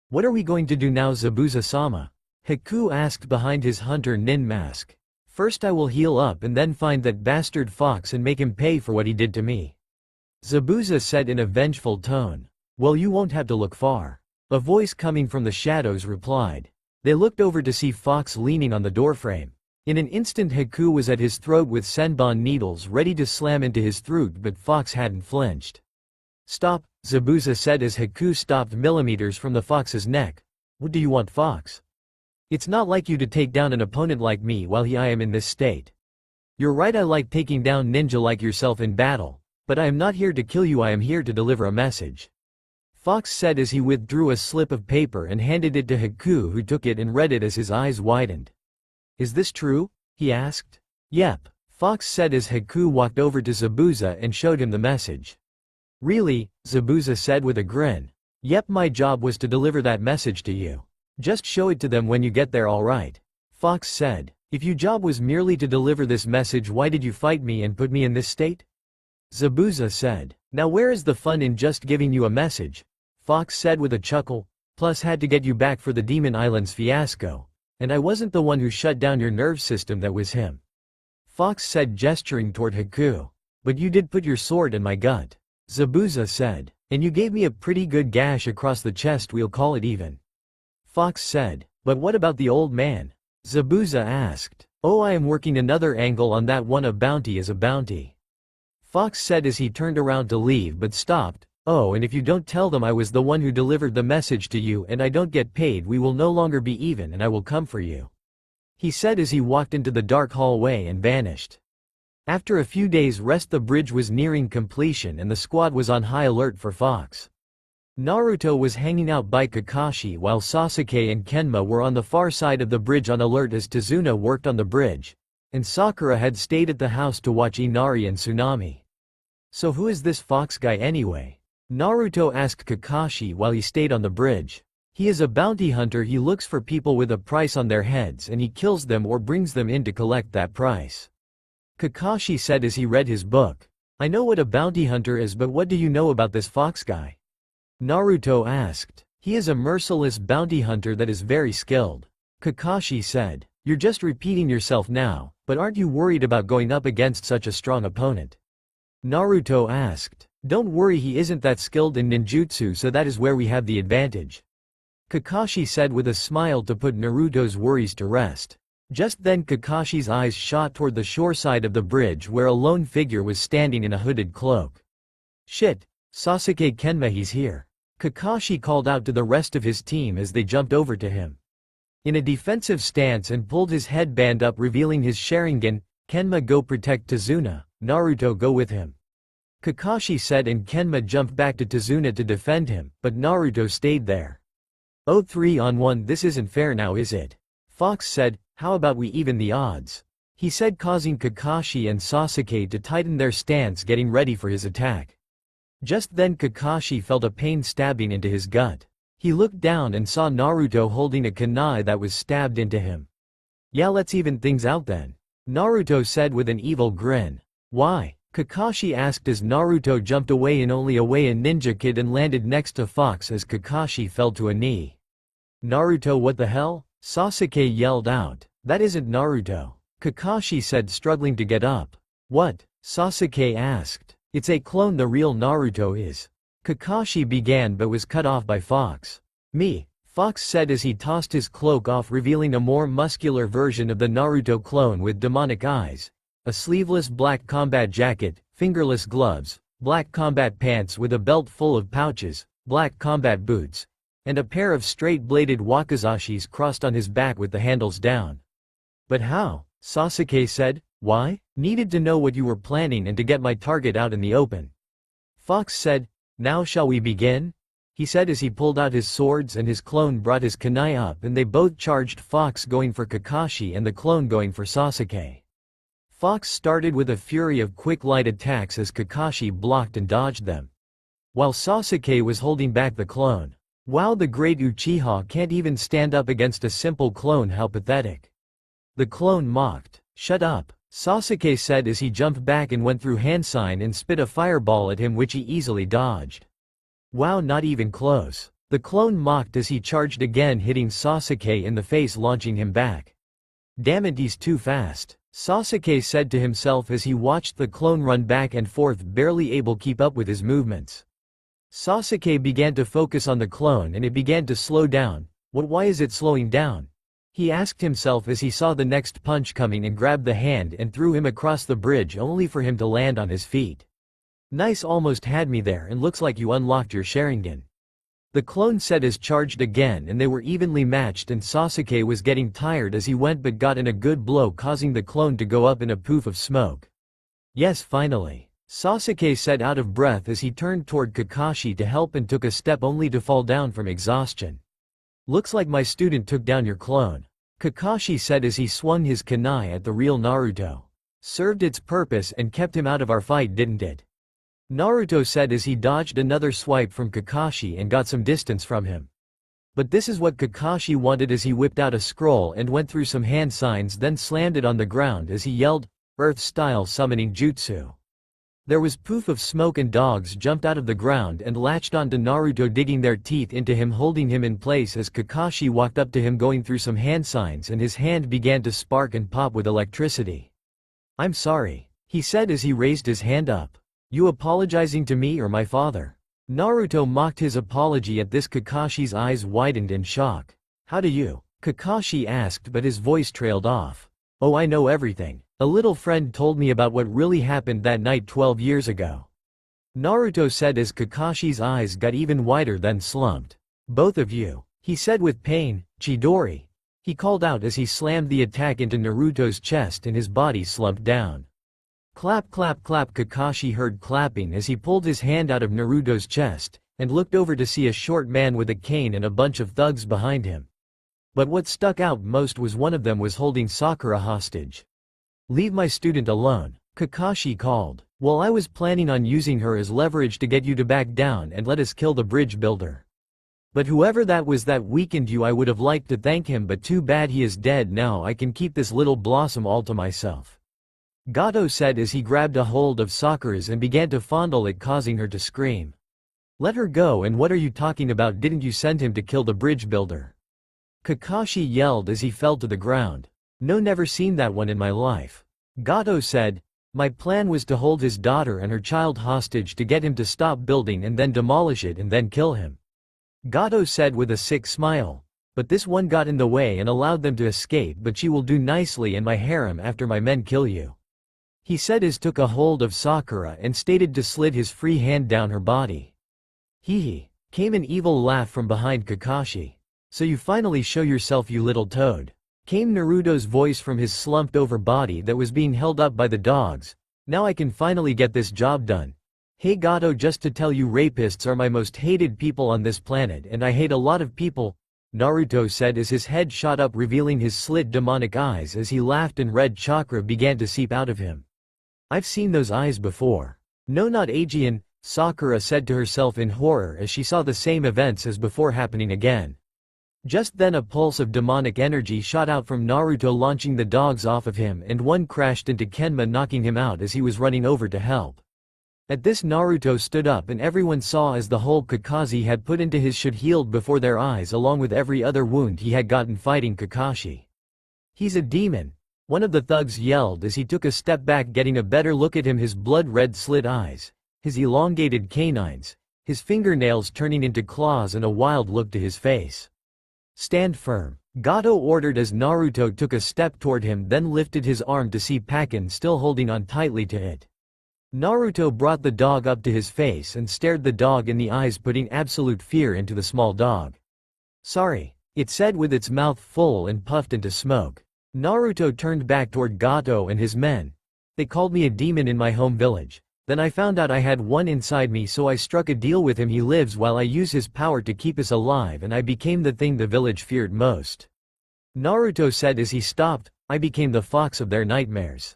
What are we going to do now, Zabuza-sama? Haku asked behind his hunter nin mask. First I will heal up and then find that bastard fox and make him pay for what he did to me. Zabuza said in a vengeful tone. Well, you won't have to look far. A voice coming from the shadows replied. They looked over to see Fox leaning on the doorframe. In an instant Haku was at his throat with senbon needles ready to slam into his throat, but Fox hadn't flinched. Stop, Zabuza said as Haku stopped millimeters from the fox's neck. What do you want, Fox? It's not like you to take down an opponent like me while I am in this state. You're right, I like taking down ninja like yourself in battle, but I am not here to kill you, I am here to deliver a message. Fox said as he withdrew a slip of paper and handed it to Haku, who took it and read it as his eyes widened. Is this true? He asked. Yep, Fox said as Haku walked over to Zabuza and showed him the message. Really? Zabuza said with a grin. Yep, my job was to deliver that message to you. Just show it to them when you get there, alright? Fox said. If your job was merely to deliver this message, why did you fight me and put me in this state? Zabuza said. Now where is the fun in just giving you a message? Fox said with a chuckle. Plus had to get you back for the Demon Islands fiasco. And I wasn't the one who shut down your nerve system, that was him. Fox said, gesturing toward Haku. But you did put your sword in my gut. Zabuza said. And you gave me a pretty good gash across the chest, we'll call it even. Fox said. But what about the old man? Zabuza asked. Oh, I am working another angle on that one, a bounty is a bounty. Fox said as he turned around to leave but stopped. Oh, and if you don't tell them I was the one who delivered the message to you and I don't get paid, we will no longer be even and I will come for you. He said as he walked into the dark hallway and vanished. After a few days' rest, the bridge was nearing completion and the squad was on high alert for Fox. Naruto was hanging out by Kakashi while Sasuke and Kenma were on the far side of the bridge on alert as Tazuna worked on the bridge, and Sakura had stayed at the house to watch Inari and Tsunami. So who is this fox guy anyway? Naruto asked Kakashi while he stayed on the bridge. He is a bounty hunter. He looks for people with a price on their heads and he kills them or brings them in to collect that price. Kakashi said as he read his book. I know what a bounty hunter is, but what do you know about this fox guy? Naruto asked. He is a merciless bounty hunter that is very skilled. Kakashi said. You're just repeating yourself now, but aren't you worried about going up against such a strong opponent? Naruto asked. Don't worry, he isn't that skilled in ninjutsu, so that is where we have the advantage. Kakashi said with a smile to put Naruto's worries to rest. Just then Kakashi's eyes shot toward the shore side of the bridge where a lone figure was standing in a hooded cloak. Shit, Sasuke Kenma, he's here. Kakashi called out to the rest of his team as they jumped over to him. In a defensive stance and pulled his headband up revealing his Sharingan, Kenma, go protect Tazuna, Naruto, go with him. Kakashi said and Kenma jumped back to Tazuna to defend him, but Naruto stayed there. Oh, 3-on-1, this isn't fair now, is it? Fox said, how about we even the odds? He said, causing Kakashi and Sasuke to tighten their stance, getting ready for his attack. Just then Kakashi felt a pain stabbing into his gut. He looked down and saw Naruto holding a kunai that was stabbed into him. Yeah, let's even things out then, Naruto said with an evil grin. Why? Kakashi asked as Naruto jumped away in only a way a ninja kid and landed next to Fox as Kakashi fell to a knee. Naruto, what the hell? Sasuke yelled out. That isn't Naruto, Kakashi said, struggling to get up. What? Sasuke asked. It's a clone, the real Naruto is. Kakashi began but was cut off by Fox. Me, Fox said as he tossed his cloak off revealing a more muscular version of the Naruto clone with demonic eyes, a sleeveless black combat jacket, fingerless gloves, black combat pants with a belt full of pouches, black combat boots, and a pair of straight-bladed wakizashis crossed on his back with the handles down. But how? Sasuke said. Why? Needed to know what you were planning and to get my target out in the open. Fox said. Now shall we begin? He said as he pulled out his swords and his clone brought his kunai up and they both charged, Fox going for Kakashi and the clone going for Sasuke. Fox started with a fury of quick light attacks as Kakashi blocked and dodged them, while Sasuke was holding back the clone. Wow, the great Uchiha can't even stand up against a simple clone, how pathetic. The clone mocked. Shut up, Sasuke said as he jumped back and went through hand sign and spit a fireball at him which he easily dodged. Wow, not even close. The clone mocked as he charged again, hitting Sasuke in the face, launching him back. Damn it, he's too fast, Sasuke said to himself as he watched the clone run back and forth, barely able to keep up with his movements. Sasuke began to focus on the clone and it began to slow down. Why is it slowing down? He asked himself as he saw the next punch coming and grabbed the hand and threw him across the bridge only for him to land on his feet. Nice, almost had me there, and looks like you unlocked your Sharingan. The clone said as charged again and they were evenly matched and Sasuke was getting tired as he went but got in a good blow causing the clone to go up in a poof of smoke. Yes, finally, Sasuke said out of breath as he turned toward Kakashi to help and took a step only to fall down from exhaustion. Looks like my student took down your clone, Kakashi said as he swung his kunai at the real Naruto. Served its purpose and kept him out of our fight, didn't it? Naruto said as he dodged another swipe from Kakashi and got some distance from him. But this is what Kakashi wanted as he whipped out a scroll and went through some hand signs, then slammed it on the ground as he yelled, Earth-style summoning jutsu. There was poof of smoke and dogs jumped out of the ground and latched onto Naruto, digging their teeth into him, holding him in place as Kakashi walked up to him going through some hand signs and his hand began to spark and pop with electricity. I'm sorry, he said as he raised his hand up. You apologizing to me or my father? Naruto mocked his apology at this. Kakashi's eyes widened in shock. How do you? Kakashi asked, but his voice trailed off. Oh, I know everything. A little friend told me about what really happened that night 12 years ago. Naruto said as Kakashi's eyes got even wider, then slumped. Both of you, he said with pain. Chidori, he called out as he slammed the attack into Naruto's chest and his body slumped down. Clap clap clap. Kakashi heard clapping as he pulled his hand out of Naruto's chest. and looked over to see a short man with a cane and a bunch of thugs behind him. But what stuck out most was one of them was holding Sakura hostage. "Leave my student alone," Kakashi called. "Well, I was planning on using her as leverage to get you to back down and let us kill the bridge builder. But whoever that was that weakened you, I would have liked to thank him, but too bad he is dead now. I can keep this little blossom all to myself," Gato said as he grabbed a hold of Sakura's and began to fondle it, causing her to scream. "Let her go, and what are you talking about? Didn't you send him to kill the bridge builder?" Kakashi yelled as he fell to the ground. "No, never seen that one in my life," Gato said. "My plan was to hold his daughter and her child hostage to get him to stop building and then demolish it and then kill him," Gato said with a sick smile. "But this one got in the way and allowed them to escape, but she will do nicely in my harem after my men kill you," he said as took a hold of Sakura and stated to slid his free hand down her body. "Hee," came an evil laugh from behind Kakashi. "So you finally show yourself, you little toad," came Naruto's voice from his slumped over body that was being held up by the dogs. "Now I can finally get this job done. Hey Gato, just to tell you, rapists are my most hated people on this planet, and I hate a lot of people," Naruto said as his head shot up, revealing his slit demonic eyes as he laughed and red chakra began to seep out of him. "I've seen those eyes before." "No, not Aegean," Sakura said to herself in horror as she saw the same events as before happening again. Just then a pulse of demonic energy shot out from Naruto, launching the dogs off of him, and one crashed into Kenma, knocking him out as he was running over to help. At this, Naruto stood up and everyone saw as the hole Kakashi had put into his should healed before their eyes, along with every other wound he had gotten fighting Kakashi. "He's a demon," one of the thugs yelled as he took a step back, getting a better look at him, his blood-red slit eyes, his elongated canines, his fingernails turning into claws, and a wild look to his face. "Stand firm," Gato ordered as Naruto took a step toward him, then lifted his arm to see Pakin still holding on tightly to it. Naruto brought the dog up to his face and stared the dog in the eyes, putting absolute fear into the small dog. "Sorry," it said with its mouth full and puffed into smoke. Naruto turned back toward Gato and his men. "They called me a demon in my home village. Then I found out I had one inside me, so I struck a deal with him. He lives while I use his power to keep us alive, and I became the thing the village feared most," Naruto said as he stopped. "I became the fox of their nightmares.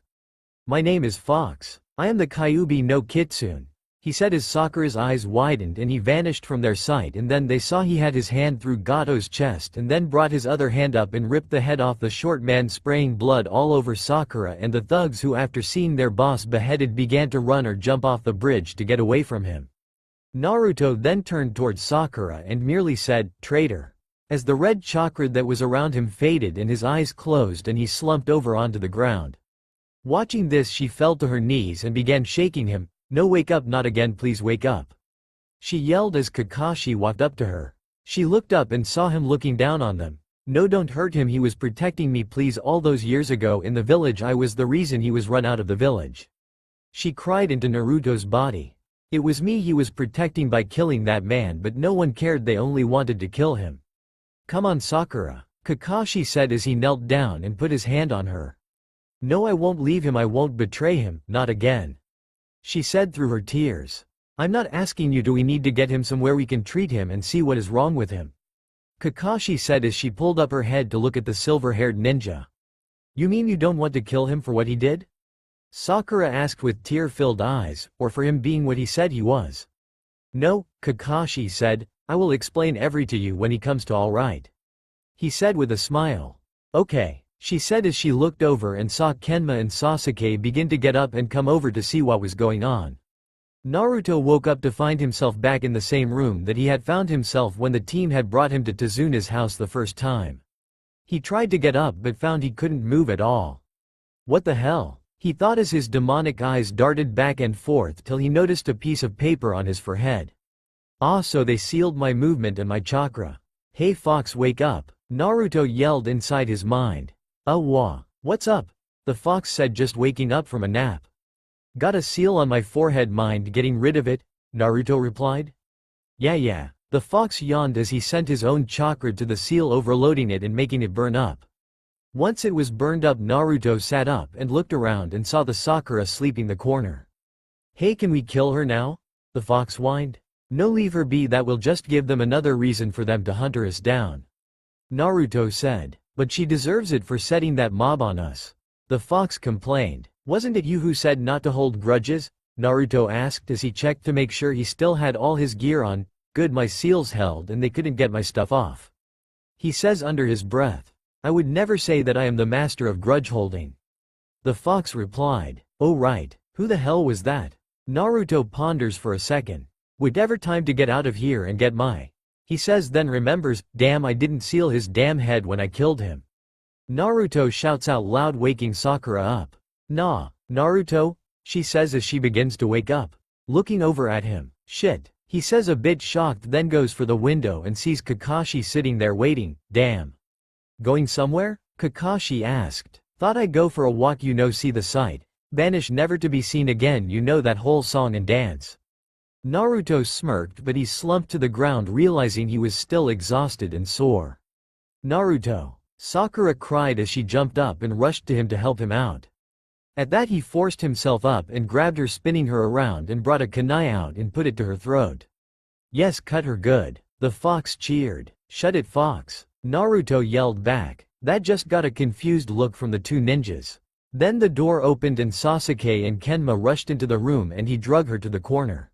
My name is Fox. I am the Kyuubi no Kitsune," he said as Sakura's eyes widened and he vanished from their sight, and then they saw he had his hand through Gato's chest and then brought his other hand up and ripped the head off the short man, spraying blood all over Sakura and the thugs, who after seeing their boss beheaded began to run or jump off the bridge to get away from him. Naruto then turned towards Sakura and merely said, "Traitor," as the red chakra that was around him faded and his eyes closed and he slumped over onto the ground. Watching this, she fell to her knees and began shaking him. "No, wake up, not again, please wake up," she yelled as Kakashi walked up to her. She looked up and saw him looking down on them. "No, don't hurt him, he was protecting me, please. All those years ago in the village, I was the reason he was run out of the village," she cried into Naruto's body. "It was me he was protecting by killing that man, but no one cared, they only wanted to kill him." "Come on, Sakura," Kakashi said as he knelt down and put his hand on her. "No, I won't leave him, I won't betray him, not again," she said through her tears. "I'm not asking you, do we need to get him somewhere we can treat him and see what is wrong with him?" Kakashi said as she pulled up her head to look at the silver-haired ninja. "You mean you don't want to kill him for what he did?" Sakura asked with tear-filled eyes, "or for him being what he said he was?" "No," Kakashi said, "I will explain every to you when he comes to all right," he said with a smile. "Okay," she said as she looked over and saw Kenma and Sasuke begin to get up and come over to see what was going on. Naruto woke up to find himself back in the same room that he had found himself when the team had brought him to Tazuna's house the first time. He tried to get up but found he couldn't move at all. "What the hell?" he thought as his demonic eyes darted back and forth till he noticed a piece of paper on his forehead. "Ah, so they sealed my movement and my chakra. Hey Fox, wake up," Naruto yelled inside his mind. Wah, what's up?" the fox said, just waking up from a nap. "Got a seal on my forehead, mind getting rid of it?" Naruto replied. Yeah, the fox yawned as he sent his own chakra to the seal, overloading it and making it burn up. Once it was burned up, Naruto sat up and looked around and saw the Sakura sleeping the corner. "Hey, can we kill her now?" the fox whined. No, leave her be, that will just give them another reason for them to hunt us down. Naruto said. But she deserves it for setting that mob on us. The fox complained. Wasn't it you who said not to hold grudges? Naruto asked as he checked to make sure he still had all his gear on. Good, my seals held and they couldn't get my stuff off. He says under his breath. I would never say that I am the master of grudge holding. The fox replied. Oh right, who the hell was that? Naruto ponders for a second. Whatever, time to get out of here and get my. He says, then remembers, damn, I didn't seal his damn head when I killed him. Naruto shouts out loud, waking Sakura up. Nah, Naruto, she says as she begins to wake up. Looking over at him. Shit, he says a bit shocked, then goes for the window and sees Kakashi sitting there waiting. Damn. Going somewhere? Kakashi asked. Thought I'd go for a walk, see the sight. Vanish never to be seen again, that whole song and dance. Naruto smirked, but he slumped to the ground, realizing he was still exhausted and sore. Naruto. Sakura cried as she jumped up and rushed to him to help him out. At that he forced himself up and grabbed her, spinning her around, and brought a kunai out and put it to her throat. Yes, cut her good. The fox cheered. Shut it, fox. Naruto yelled back. That just got a confused look from the two ninjas. Then the door opened and Sasuke and Kenma rushed into the room and he drug her to the corner.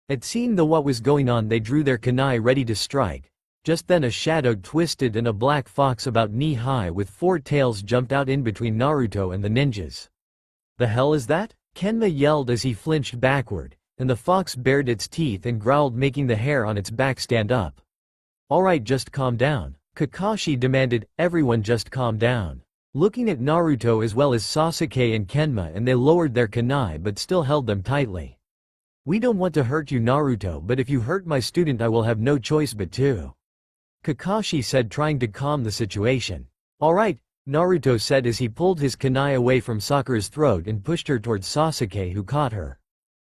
At seeing what was going on, they drew their kunai ready to strike. Just then a shadow twisted and a black fox about knee-high with 4 tails jumped out in between Naruto and the ninjas. The hell is that? Kenma yelled as he flinched backward, and the fox bared its teeth and growled, making the hair on its back stand up. Alright, just calm down. Kakashi demanded. Everyone just calm down. Looking at Naruto as well as Sasuke and Kenma, and they lowered their kunai but still held them tightly. We don't want to hurt you, Naruto, but if you hurt my student I will have no choice but to. Kakashi said, trying to calm the situation. Alright, Naruto said as he pulled his kunai away from Sakura's throat and pushed her towards Sasuke, who caught her.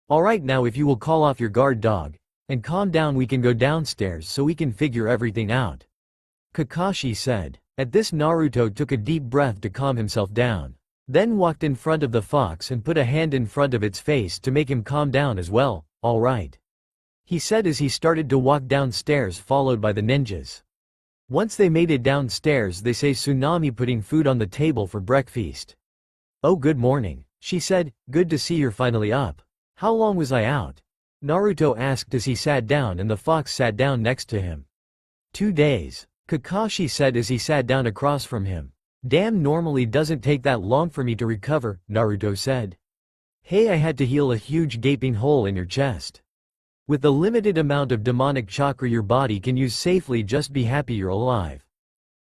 Alright, now if you will call off your guard dog and calm down, we can go downstairs so we can figure everything out. Kakashi said. At this, Naruto took a deep breath to calm himself down. Then walked in front of the fox and put a hand in front of its face to make him calm down as well. Alright, he said as he started to walk downstairs, followed by the ninjas. Once they made it downstairs, they say Tsunami putting food on the table for breakfast. Oh, good morning, she said. Good to see you're finally up. How long was I out? Naruto asked as he sat down and the fox sat down next to him. 2 days. Kakashi said as he sat down across from him. Damn, normally doesn't take that long for me to recover, Naruto said. Hey, I had to heal a huge gaping hole in your chest. With the limited amount of demonic chakra your body can use safely, just be happy you're alive.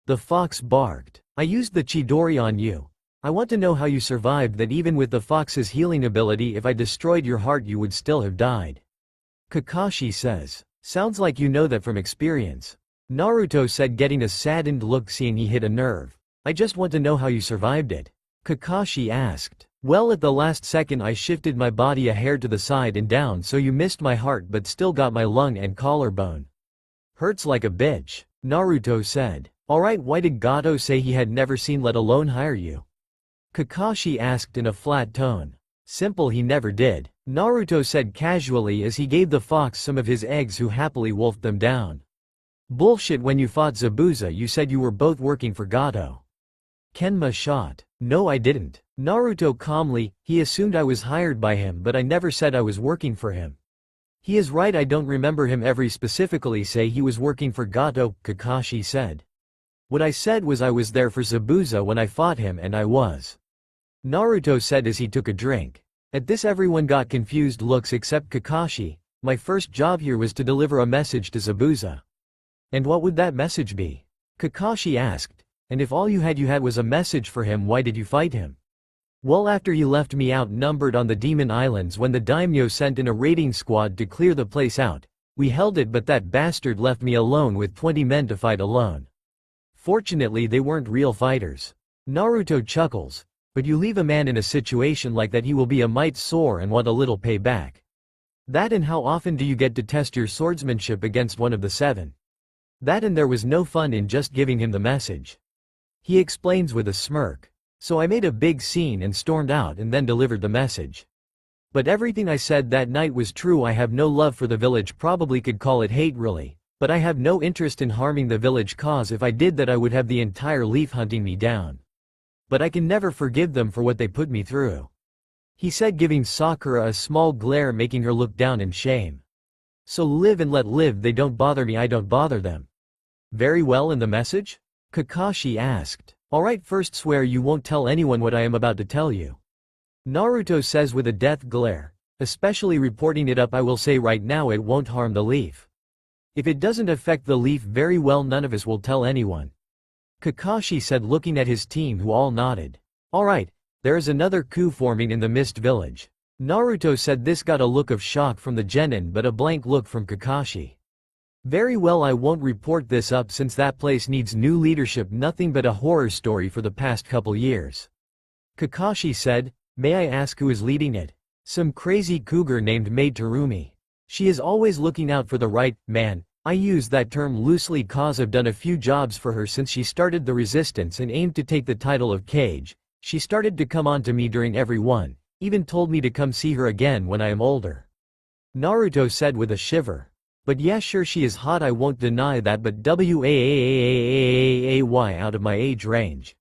The fox barked. I used the Chidori on you. I want to know how you survived that. Even with the fox's healing ability, if I destroyed your heart you would still have died. Kakashi says. Sounds like you know that from experience. Naruto said, getting a saddened look seeing he hit a nerve. I just want to know how you survived it. Kakashi asked. Well, at the last second I shifted my body a hair to the side and down, so you missed my heart but still got my lung and collarbone. Hurts like a bitch, Naruto said. Alright, why did Gato say he had never seen, let alone hire you? Kakashi asked in a flat tone. Simple, he never did, Naruto said casually as he gave the fox some of his eggs, who happily wolfed them down. Bullshit, when you fought Zabuza you said you were both working for Gato. Kenma shot. No, I didn't. Naruto calmly. He assumed I was hired by him, but I never said I was working for him. He is right, I don't remember him ever specifically say he was working for Gato, Kakashi said. What I said was I was there for Zabuza when I fought him, and I was. Naruto said as he took a drink. At this everyone got confused looks except Kakashi. My first job here was to deliver a message to Zabuza. And what would that message be? Kakashi asked. And if all you had was a message for him, why did you fight him? Well, after he left me outnumbered on the Demon Islands when the daimyo sent in a raiding squad to clear the place out, we held it, but that bastard left me alone with 20 men to fight alone. Fortunately they weren't real fighters. Naruto chuckles. But you leave a man in a situation like that, he will be a mite sore and want a little payback. That, and how often do you get to test your swordsmanship against one of the 7? That, and there was no fun in just giving him the message. He explains with a smirk. So I made a big scene and stormed out and then delivered the message. But everything I said that night was true. I have no love for the village, probably could call it hate really. But I have no interest in harming the village, cause if I did that I would have the entire leaf hunting me down. But I can never forgive them for what they put me through. He said, giving Sakura a small glare, making her look down in shame. So live and let live, they don't bother me, I don't bother them. Very well, and the message? Kakashi asked. Alright, first swear you won't tell anyone what I am about to tell you. Naruto says with a death glare. Especially reporting it up, I will say right now it won't harm the leaf. If it doesn't affect the leaf, very well, none of us will tell anyone. Kakashi said, looking at his team who all nodded. Alright, there is another coup forming in the Mist Village. Naruto said. This got a look of shock from the genin but a blank look from Kakashi. Very well, I won't report this up since that place needs new leadership, nothing but a horror story for the past couple years. Kakashi said, may I ask who is leading it? Some crazy cougar named Maid Terumi. She is always looking out for the right man. I use that term loosely cause I've done a few jobs for her since she started the resistance and aimed to take the title of Kage. She started to come on to me during every one, even told me to come see her again when I am older. Naruto said with a shiver. But yeah, sure, she is hot, I won't deny that, but way out of my age range.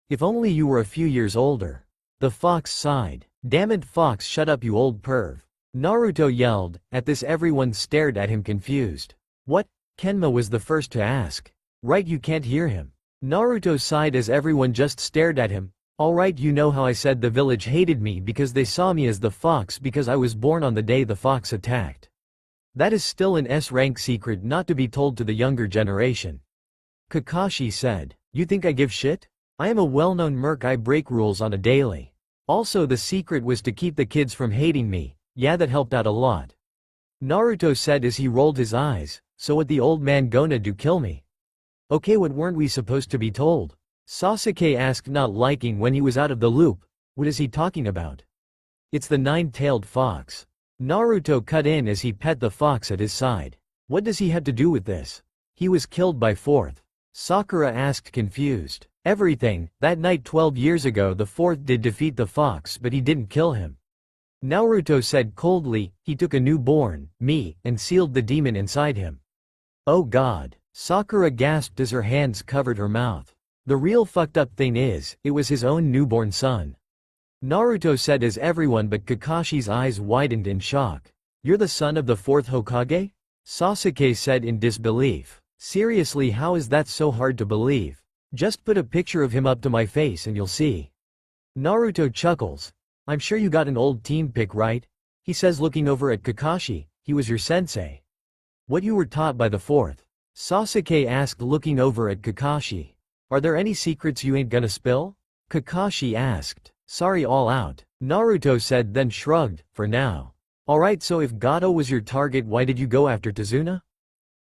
If only you were a few years older. The fox sighed. Damn it, Fox, shut up, you old perv. Naruto yelled. At this everyone stared at him confused. What? Kenma was the first to ask. Right, you can't hear him. Naruto sighed as everyone just stared at him. Alright, you know how I said the village hated me because they saw me as the fox because I was born on the day the fox attacked. That is still an S-rank secret not to be told to the younger generation. Kakashi said. You think I give shit? I am a well-known merc, I break rules on a daily. Also, the secret was to keep the kids from hating me. Yeah, that helped out a lot. Naruto said as he rolled his eyes. So what the old man gonna do, kill me? Okay, what weren't we supposed to be told? Sasuke asked, not liking when he was out of the loop. What is he talking about? It's the nine-tailed fox. Naruto cut in as he pet the fox at his side. What does he have to do with this? He was killed by Fourth. Sakura asked, confused. Everything. That night 12 years ago the Fourth did defeat the fox, but he didn't kill him. Naruto said coldly. He took a newborn, me, and sealed the demon inside him. Oh god. Sakura gasped as her hands covered her mouth. The real fucked up thing is, it was his own newborn son. Naruto said as everyone but Kakashi's eyes widened in shock. You're the son of the fourth Hokage? Sasuke said in disbelief. Seriously, how is that so hard to believe? Just put a picture of him up to my face and you'll see. Naruto chuckles. I'm sure you got an old team pic, right? He says, looking over at Kakashi. He was your sensei. What you were taught by the fourth? Sasuke asked, looking over at Kakashi. Are there any secrets you ain't gonna spill? Kakashi asked. Sorry, all out. Naruto said, then shrugged. For now. Alright, so if Gato was your target, why did you go after Tazuna?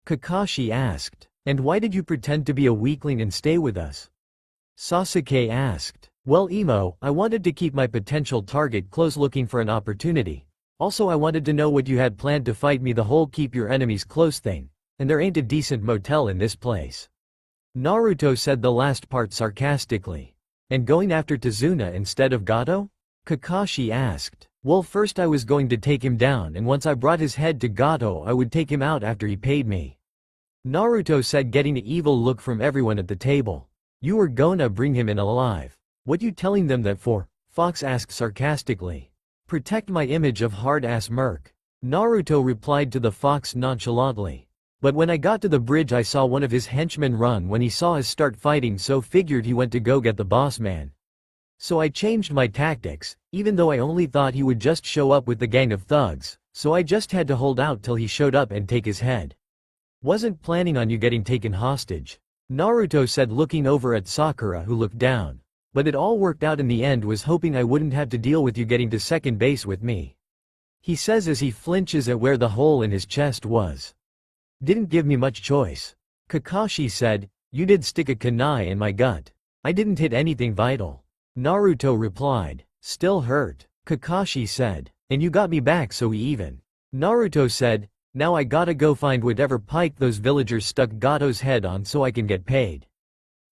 Kakashi asked. And why did you pretend to be a weakling and stay with us? Sasuke asked. Well, Emo, I wanted to keep my potential target close, looking for an opportunity. Also, I wanted to know what you had planned to fight me, the whole keep your enemies close thing. And there ain't a decent motel in this place. Naruto said the last part sarcastically. And going after Tazuna instead of Gato? Kakashi asked. Well, first I was going to take him down, and once I brought his head to Gato I would take him out after he paid me. Naruto said, getting an evil look from everyone at the table. You were gonna bring him in alive. What you telling them that for? Fox asked sarcastically. Protect my image of hard-ass merc. Naruto replied to the fox nonchalantly. But when I got to the bridge I saw one of his henchmen run when he saw us start fighting, so figured he went to go get the boss man. So I changed my tactics, even though I only thought he would just show up with the gang of thugs, so I just had to hold out till he showed up and take his head. Wasn't planning on you getting taken hostage. Naruto said, looking over at Sakura, who looked down. But it all worked out in the end, was hoping I wouldn't have to deal with you getting to second base with me. He says as he flinches at where the hole in his chest was. Didn't give me much choice. Kakashi said, you did stick a kunai in my gut. I didn't hit anything vital. Naruto replied, still hurt. Kakashi said, and you got me back so we even. Naruto said, now I gotta go find whatever pike those villagers stuck Gato's head on so I can get paid.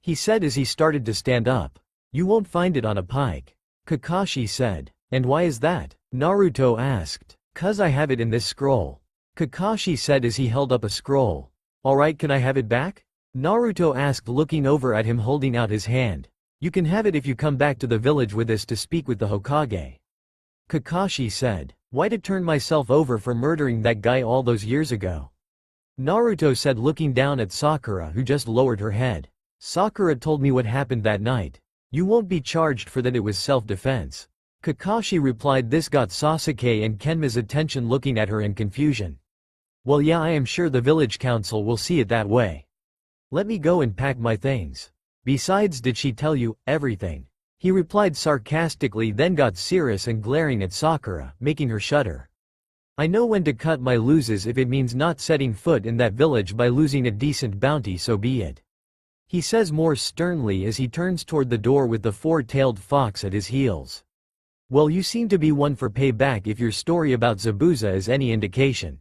He said as he started to stand up. You won't find it on a pike. Kakashi said. And why is that? Naruto asked. "'Cause I have it in this scroll," Kakashi said as he held up a scroll. "Alright, can I have it back?" Naruto asked, looking over at him holding out his hand. "You can have it if you come back to the village with us to speak with the Hokage." Kakashi said. "Why'd it turn myself over for murdering that guy all those years ago?" Naruto said, looking down at Sakura, who just lowered her head. "Sakura told me what happened that night. You won't be charged for that, it was self-defense." Kakashi replied. This got Sasuke and Kenma's attention, looking at her in confusion. "Well, yeah, I am sure the village council will see it that way. Let me go and pack my things. Besides, did she tell you everything?" He replied sarcastically, then got serious and glaring at Sakura, making her shudder. "I know when to cut my losses. If it means not setting foot in that village by losing a decent bounty, so be it," he says more sternly as he turns toward the door with the four-tailed fox at his heels. "Well, you seem to be one for payback if your story about Zabuza is any indication,"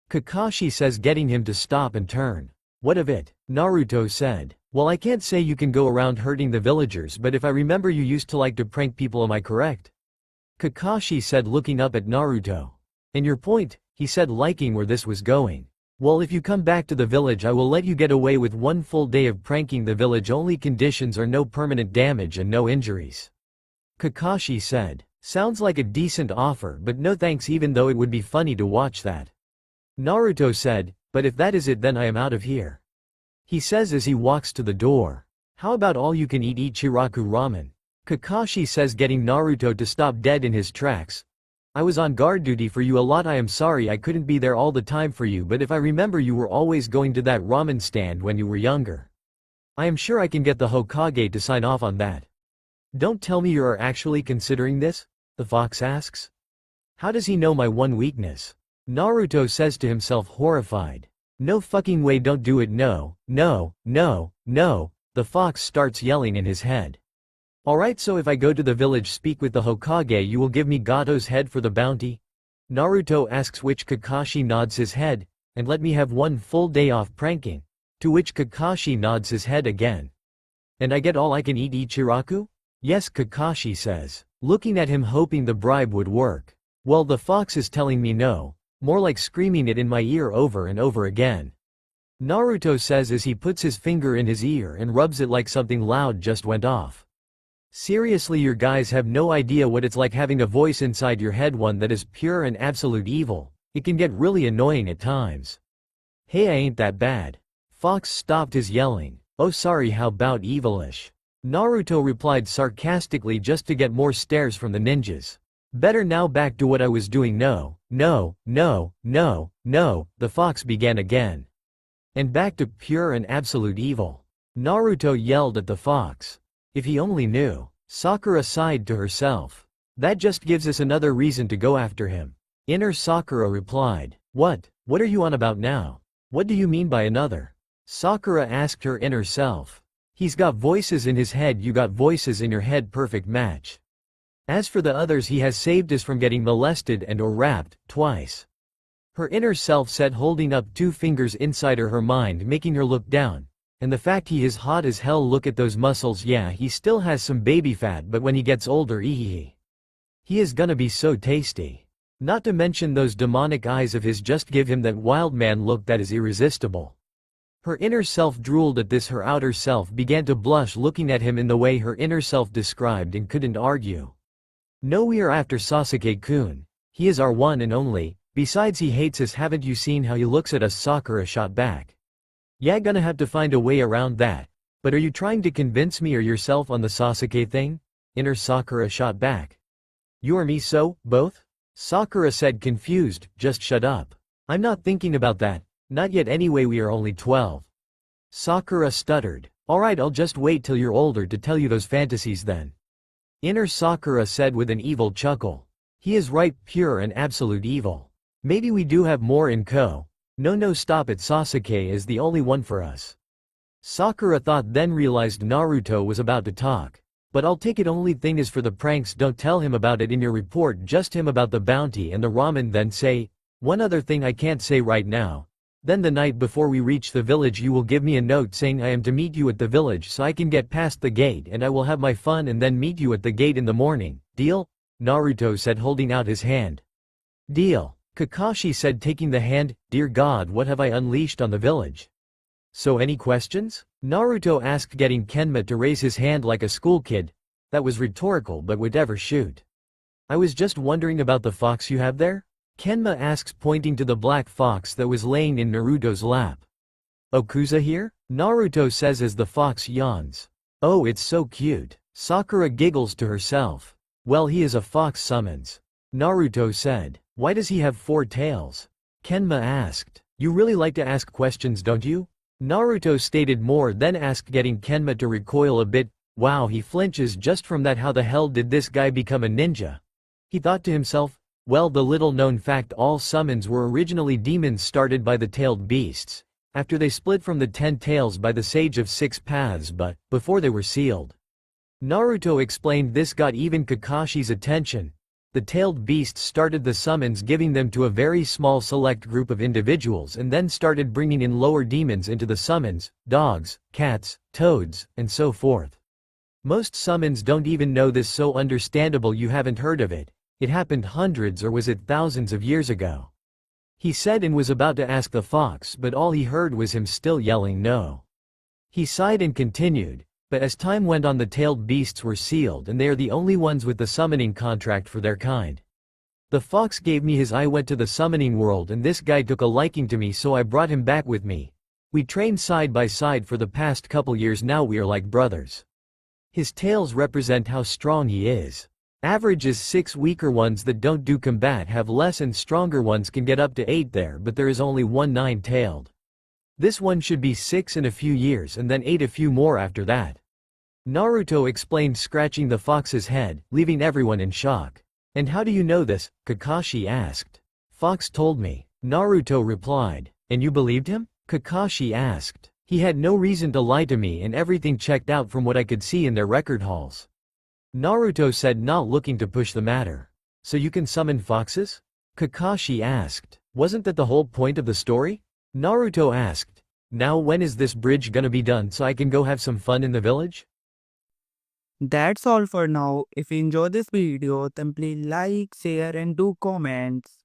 Kakashi says, getting him to stop and turn. "What of it?" Naruto said. "Well, I can't say you can go around hurting the villagers, but if I remember, you used to like to prank people, am I correct?" Kakashi said, looking up at Naruto. "And your point?" he said, liking where this was going. "Well, if you come back to the village, I will let you get away with one full day of pranking the village. Only conditions are no permanent damage and no injuries," Kakashi said. "Sounds like a decent offer, but no thanks, even though it would be funny to watch that," Naruto said. "But if that is it, then I am out of here," he says as he walks to the door. "How about all you can eat Ichiraku ramen?" Kakashi says, getting Naruto to stop dead in his tracks. "I was on guard duty for you a lot. I am sorry I couldn't be there all the time for you, but if I remember, you were always going to that ramen stand when you were younger. I am sure I can get the Hokage to sign off on that." "Don't tell me you are actually considering this?" the fox asks. "How does he know my one weakness?" Naruto says to himself, horrified. "No fucking way, don't do it, no, no, no, no," the fox starts yelling in his head. "Alright, so if I go to the village, speak with the Hokage, you will give me Gato's head for the bounty?" Naruto asks, which Kakashi nods his head. "And let me have one full day off pranking?" To which Kakashi nods his head again. "And I get all I can eat Ichiraku?" "Yes," Kakashi says, looking at him, hoping the bribe would work. "Well, the fox is telling me no," more like screaming it in my ear over and over again, Naruto says as he puts his finger in his ear and rubs it like something loud just went off. "Seriously, your guys have no idea what it's like having a voice inside your head, one that is pure and absolute evil. It can get really annoying at times." "Hey, I ain't that bad." Fox stopped his yelling. "Oh, sorry, how about evilish?" Naruto replied sarcastically, just to get more stares from the ninjas. "Better now, back to what I was doing." "No, no, no, no, no," the fox began again. "And back to pure and absolute evil," Naruto yelled at the fox. "If he only knew." Sakura sighed to herself. "That just gives us another reason to go after him." Inner Sakura replied. What are you on about now? What do you mean by another?" Sakura asked her inner self. "He's got voices in his head, you got voices in your head, perfect match. As for the others, he has saved us from getting molested and or raped, twice." Her inner self said, holding up two fingers inside her mind, making her look down. "And the fact he is hot as hell, look at those muscles. Yeah, he still has some baby fat, but when he gets older, he is gonna be so tasty. Not to mention those demonic eyes of his just give him that wild man look that is irresistible." Her inner self drooled at this. Her outer self began to blush, looking at him in the way her inner self described, and couldn't argue. "No, we are after Sasuke-kun. He is our one and only. Besides, he hates us. Haven't you seen how he looks at us?" Sakura shot back. "Yeah, gonna have to find a way around that. But are you trying to convince me or yourself on the Sasuke thing?" Inner Sakura shot back. "You or me, so, both?" Sakura said, confused. "Just shut up. I'm not thinking about that. Not yet anyway, we are only 12. Sakura stuttered. "Alright, I'll just wait till you're older to tell you those fantasies then." Inner Sakura said with an evil chuckle. "He is right, pure and absolute evil. Maybe we do have more in co. No, stop it. Sasuke is the only one for us." Sakura thought, then realized Naruto was about to talk. "But I'll take it. Only thing is, for the pranks, don't tell him about it in your report, just him about the bounty and the ramen. Then say, one other thing I can't say right now. Then the night before we reach the village, you will give me a note saying I am to meet you at the village so I can get past the gate, and I will have my fun and then meet you at the gate in the morning. Deal?" Naruto said, holding out his hand. Deal, Kakashi said, taking the hand. Dear God, what have I unleashed on the village? So any questions? Naruto asked, getting Kenma to raise his hand like a school kid. That was rhetorical, but whatever, shoot. I was just wondering about the fox you have there? Kenma asks, pointing to the black fox that was laying in Naruto's lap. Okusa here? Naruto says as the fox yawns. Oh, it's so cute. Sakura giggles to herself. Well, he is a fox summons. Naruto said. Why does he have 4 tails? Kenma asked. You really like to ask questions, don't you? Naruto stated more, then asked, getting Kenma to recoil a bit. Wow, he flinches just from that. How the hell did this guy become a ninja? He thought to himself. Well, the little known fact, all summons were originally demons started by the tailed beasts, after they split from the 10 tails by the Sage of 6 Paths, but before they were sealed. Naruto explained. This got even Kakashi's attention. The tailed beasts started the summons, giving them to a very small select group of individuals, and then started bringing in lower demons into the summons, dogs, cats, toads, and so forth. Most summons don't even know this, so understandable you haven't heard of it. It happened hundreds, or was it thousands of years ago? He said, and was about to ask the fox, but all he heard was him still yelling no. He sighed and continued. But as time went on, the tailed beasts were sealed, and they are the only ones with the summoning contract for their kind. The fox gave me his. I went to the summoning world, and this guy took a liking to me, so I brought him back with me. We trained side by side for the past couple years now. We are like brothers. His tails represent how strong he is. Average is 6. Weaker ones that don't do combat have less, and stronger ones can get up to 8 there, but there is only one 9-tailed. This one should be 6 in a few years, and then 8 a few more after that. Naruto explained, scratching the fox's head, leaving everyone in shock. And how do you know this? Kakashi asked. Fox told me. Naruto replied. And you believed him? Kakashi asked. He had no reason to lie to me, and everything checked out from what I could see in their record halls. Naruto said, not looking to push the matter. So you can summon foxes? Kakashi asked. Wasn't that the whole point of the story? Naruto asked. Now when is this bridge gonna be done so I can go have some fun in the village? That's all for now. If you enjoyed this video, then please like, share and do comments.